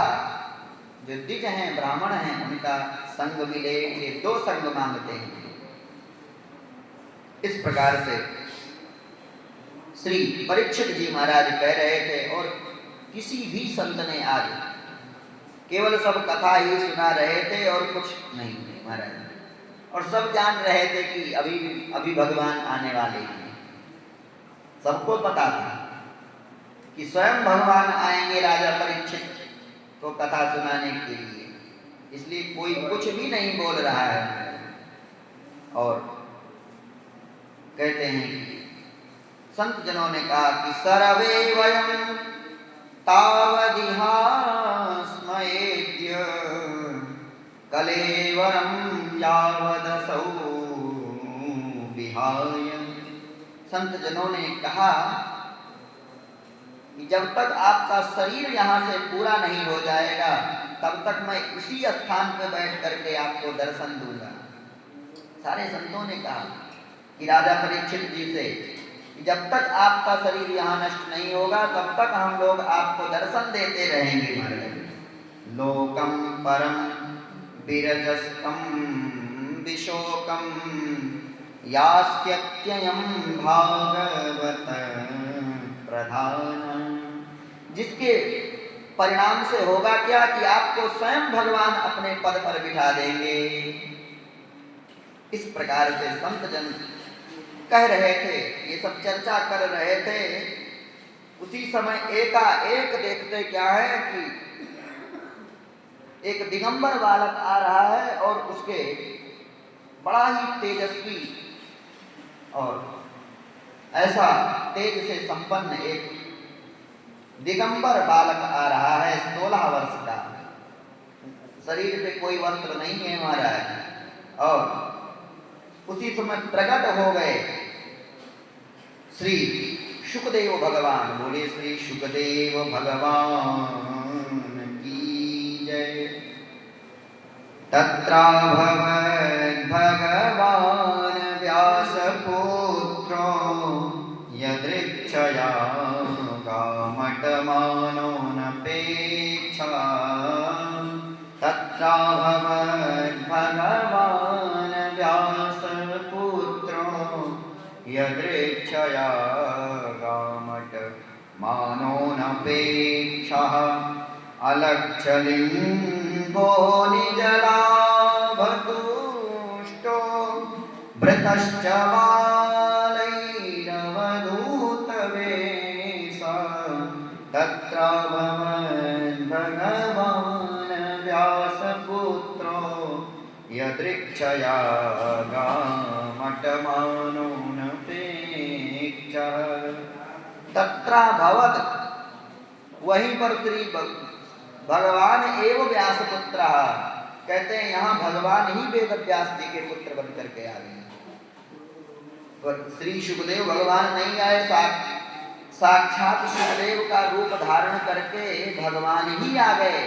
जो द्विज हैं ब्राह्मण हैं उनका संग मिले। ये दो संग मांगते हैं। इस प्रकार से श्री परीक्षित जी महाराज कह रहे थे। और किसी भी संत ने आज केवल सब कथा ही सुना रहे थे और कुछ नहीं महाराज। और सब जान रहे थे कि अभी भगवान आने वाले हैं। सबको पता था कि स्वयं भगवान आएंगे राजा परीक्षित को कथा सुनाने के लिए, इसलिए कोई कुछ भी नहीं बोल रहा है। और कहते हैं कि संत जनों ने कहा कि सर्वे वयं तावदिहास्मयेद्य कलेवरं यावदसौ विहाय। संत जनों ने कहा कि जब तक आपका शरीर यहाँ से पूरा नहीं हो जाएगा तब तक मैं इसी स्थान पर बैठ करके आपको दर्शन दूंगा। सारे संतों ने कहा कि राजा परीक्षित जी से कि जब तक आपका शरीर यहाँ नष्ट नहीं होगा तब तक हम लोग आपको दर्शन देते रहेंगे महाराज। लोकम परम विरजस्कम विशोकम यास्यत्ययं भागवत प्रधान। जिसके परिणाम से होगा क्या कि आपको स्वयं भगवान अपने पद पर बिठा देंगे। इस प्रकार से संत जन कह रहे थे, ये सब चर्चा कर रहे थे। उसी समय एकाएक देखते क्या है कि एक दिगंबर बालक आ रहा है और उसके बड़ा ही तेजस्वी और ऐसा तेज से संपन्न एक दिगंबर बालक आ रहा है, 16 वर्ष का, शरीर पे कोई वस्त्र नहीं है महाराज। और उसी समय प्रकट हो गए श्री शुकदेव भगवान। बोले श्री शुकदेव भगवान की जय। तत्रा भगवान व्यासपुत्रो यदृच्छया गामटमानो नपेक्षा। तत्रा भगवान व्यासपुत्रो यदृच्छया गामटमानो नपेक्षा। अलक्षलिङ्गो निजलाभतुष्टो भृतश्च बालैरवधूतवेषा। तत्र भगवान् व्यासपुत्रो यदृच्छया गामटमानो नपेक्षः। तत्र भवत्, वहीं पर श्री भगवान एवं व्यासपुत्र, कहते हैं यहाँ भगवान ही वेद व्यास जी के पुत्र बन करके आ गए। श्री सुखदेव भगवान नहीं आए, साक्षात सुखदेव का रूप धारण करके भगवान ही आ गए।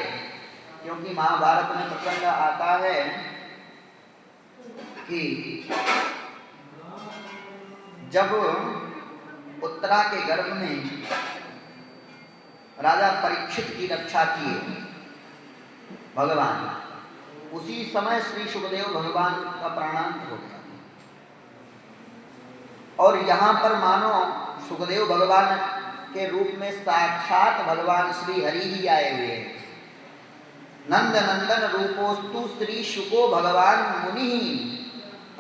क्योंकि महाभारत में प्रसंग आता है कि जब उत्तरा के गर्भ में राजा परीक्षित की रक्षा किए भगवान, उसी समय श्री सुखदेव भगवान का प्राणांत हो गया। और यहाँ पर मानो सुखदेव भगवान के रूप में साक्षात भगवान श्री हरि ही आए हुए हैं। नंद नंदन रूपोस्तु श्री शुको भगवान मुनि।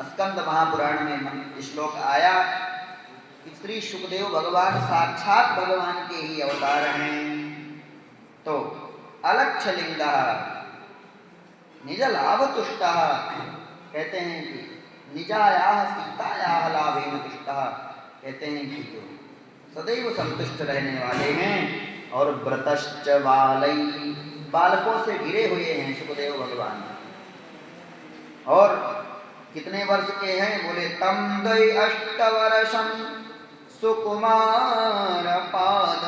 स्कंद महापुराण में श्लोक आया कि श्री सुखदेव भगवान साक्षात भगवान के ही अवतार हैं। तो अलक्षलिंगा निज लाभ तुष्टा, कहते हैं कि निजाया सीताया लाभेन तुष्टा, कहते हैं कि जो सदैव संतुष्ट रहने वाले हैं। और व्रतश्च बालै, बालकों से घिरे हुए हैं सुखदेव भगवान। और कितने वर्ष के हैं? बोले तम दै अष्टवर्षम सुकुमार पाद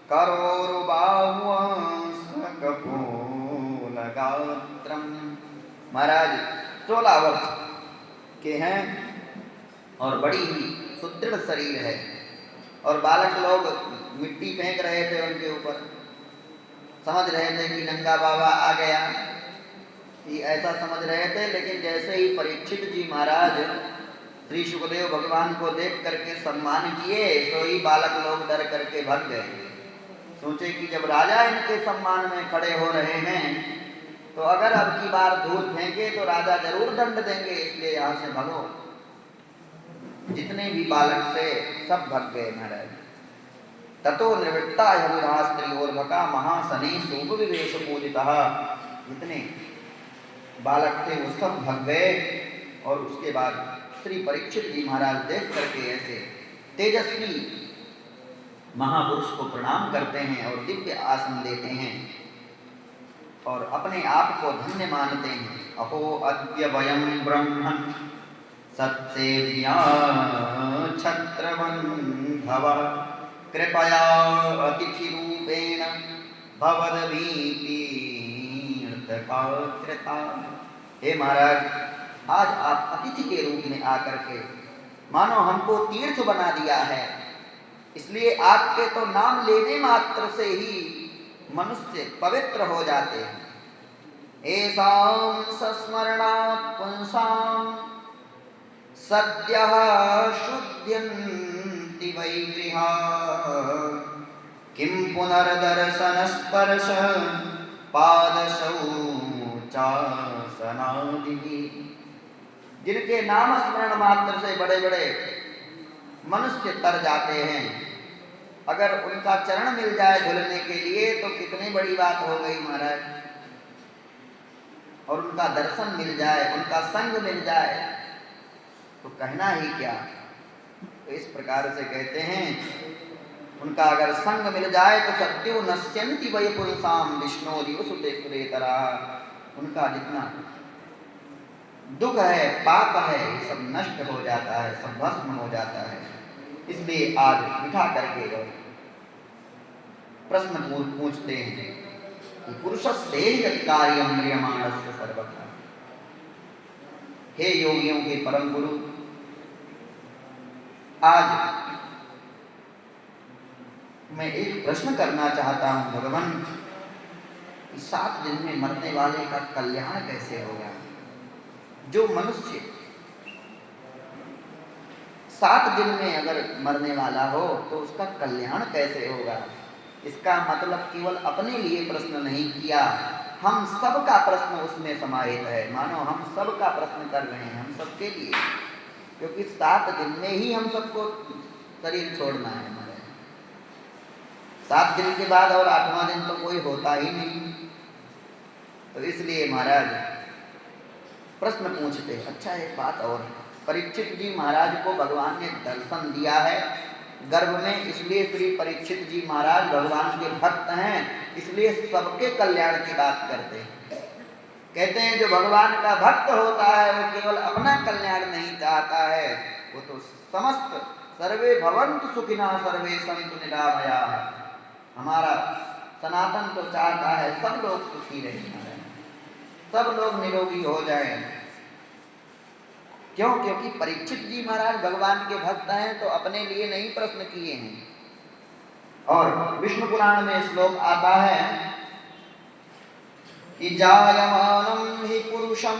करोरुबाहुलगात्रम। महाराज 16 वर्ष के हैं और बड़ी ही सुदृढ़ शरीर है। और बालक लोग मिट्टी फेंक रहे थे उनके ऊपर, समझ रहे थे कि नंगा बाबा आ गया, कि ऐसा समझ रहे थे। लेकिन जैसे ही परीक्षित जी महाराज श्री सुखदेव भगवान को देख करके सम्मान किए, तो ही बालक लोग डर करके भाग गए। सोचे कि जब राजा इनके सम्मान में खड़े हो रहे हैं, तो अगर अब की बार धूल फेंके तो राजा जरूर दंड देंगे, इसलिए यहाँ से भागो। जितने भी बालक से सब भाग गए महाराज। ततो निवृत्ता यमुनास्त्रियोर्भका महासने सोपविवेश पूजितः। जितने बालक थे वो सब भाग गए। और उसके बाद श्री परीक्षित जी महाराज देख करके ऐसे तेजस्वी महापुरुष को प्रणाम करते हैं और दिव्य आसन देते हैं और अपने आप को धन्य मानते हैं। अहो अद्य वयं ब्रह्मन् सत्सेव्या छत्रबन्धव कृपया अतिथि रूपेण भवद्भीतिर्तकाकृता। हे महाराज, आज आप अतिथि के रूप में आकर के मानो हमको तीर्थ बना दिया है, इसलिए आपके तो नाम लेने मात्र से ही मनुष्य पवित्र हो जाते हैं। एसां सस्मरणात् पुंसां सद्यः शुद्ध्यन्ति वै गृहाः। किं पुनर्दर्शनस्पर्श पादशौचासनादिभिः। जिनके नाम स्मरण मात्र से बड़े बड़े मनुष्य तर जाते हैं, अगर उनका चरण मिल जाए धुलने के लिए तो कितनी बड़ी बात हो गई महाराज। और उनका दर्शन मिल जाए, उनका संग मिल जाए तो कहना ही क्या। तो इस प्रकार से कहते हैं उनका अगर संग मिल जाए तो सत्यो नश्यन्ति वै पुंसाम विष्णोरिव सुते सुरेतरा। उनका जितना दुख है, पाप है, ये सब नष्ट हो जाता है, सब भस्म हो जाता है। इसलिए आज बिठा करके प्रश्न पूछते हैं कि पुरुषस्ते अधिकार्यं म्रियमाणस्य सर्वथा। हे योगियों के परम गुरु, आज मैं एक प्रश्न करना चाहता हूं भगवान, 7 दिन में मरने वाले का कल्याण कैसे होगा। जो मनुष्य 7 दिन में अगर मरने वाला हो तो उसका कल्याण कैसे होगा। इसका मतलब केवल अपने लिए प्रश्न नहीं किया, हम सब का प्रश्न उसमें समाहित है। मानो हम सब का प्रश्न कर रहे हैं, हम सबके लिए, क्योंकि 7 दिन में ही हम सबको शरीर छोड़ना है हमारे। 7 दिन के बाद और 8वां दिन तो कोई होता ही नहीं। तो इसलिए महाराज प्रश्न पूछते। अच्छा एक बात और, परीक्षित जी महाराज को भगवान ने दर्शन दिया है गर्भ में, इसलिए श्री परीक्षित जी महाराज भगवान के भक्त हैं, इसलिए सबके कल्याण की बात करते हैं। कहते हैं जो भगवान का भक्त होता है वो केवल अपना कल्याण नहीं चाहता है, वो तो समस्त सर्वे भवन्तु सुखिनः सर्वे सन्तु निरामयाः। हमारा सनातन तो चाहता है सब लोग सुखी रहें, सब लोग निरोगी हो जाएं। क्यों? क्योंकि परीक्षित जी महाराज भगवान के भक्त हैं, तो अपने लिए नहीं प्रश्न किए हैं। और विष्णु पुराण में श्लोक आता है कि जायमानं हि पुरुषं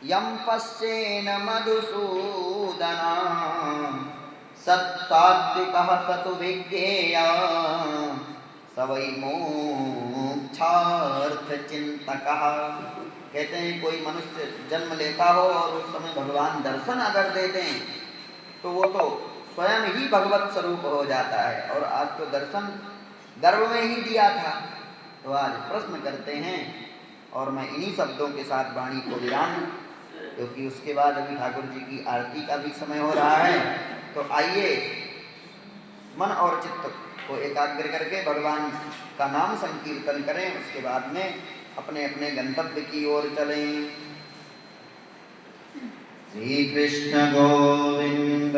यं पश्येन मधुसूदना सत्सात्विकः सतु विज्ञेयः स वै मोक्षार्थ चिंतकः। कहते हैं कोई मनुष्य जन्म लेता हो और उस समय भगवान दर्शन अगर दे दें तो वो तो स्वयं ही भगवत स्वरूप हो जाता है। और आज तो दर्शन गर्भ में ही दिया था। तो आज प्रश्न करते हैं और मैं इन्हीं शब्दों के साथ वाणी को विराम, क्योंकि उसके बाद अभी ठाकुर जी की आरती का भी समय हो रहा है। तो आइए मन और चित्त को एकाग्र करके भगवान का नाम संकीर्तन करें, उसके बाद में अपने अपने गंतव्य की ओर चलें। श्री कृष्ण गोविंद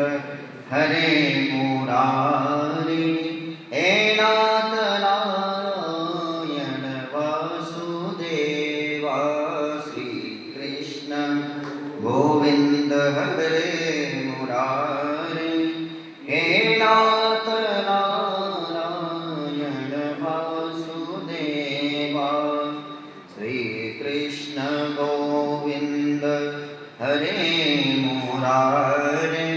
हरे मुरारी, हे नाथ नारायण वासुदेवा। श्री कृष्ण गोविंद हरे मुरारी, हे नाथ नारायण वासुदेवा। श्री कृष्ण गोविंद हरे मुरारी,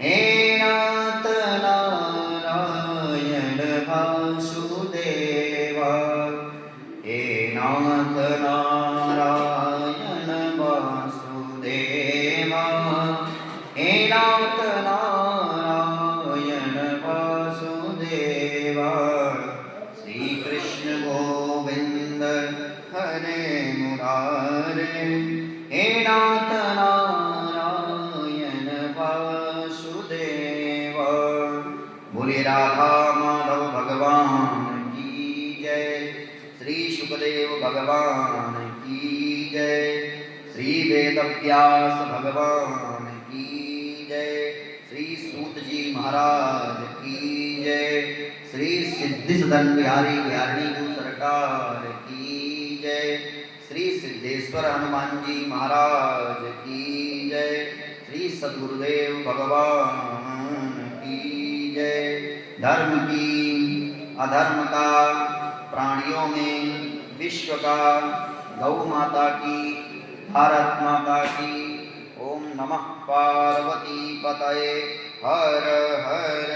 हे नाथ नारायण वासुदेवा। हे नाथ नारायण वासुदेवा, हे नाथ नारायण वासुदेवा। श्री कृष्ण गोविंद हरे मुरारी, हे नाथ नारायण वासुदेवा। बोले राधा माधव भगवान की जय, श्री सुखदेव भगवान की जय, श्री वेदव्यास भगवान की जय, श्री सूत जी महाराज की जय, श्री सिद्धि सदन बिहारी बिहारिणी को सरकार की जय, श्री सिद्धेश्वर हनुमान जी महाराज की जय, श्री सद्गुरुदेव भगवान की जय। धर्म की अधर्म का, प्राणियों में विश्व का, गौ माता की, भारत माता की। ओम नमः पार्वती पतये। हर हर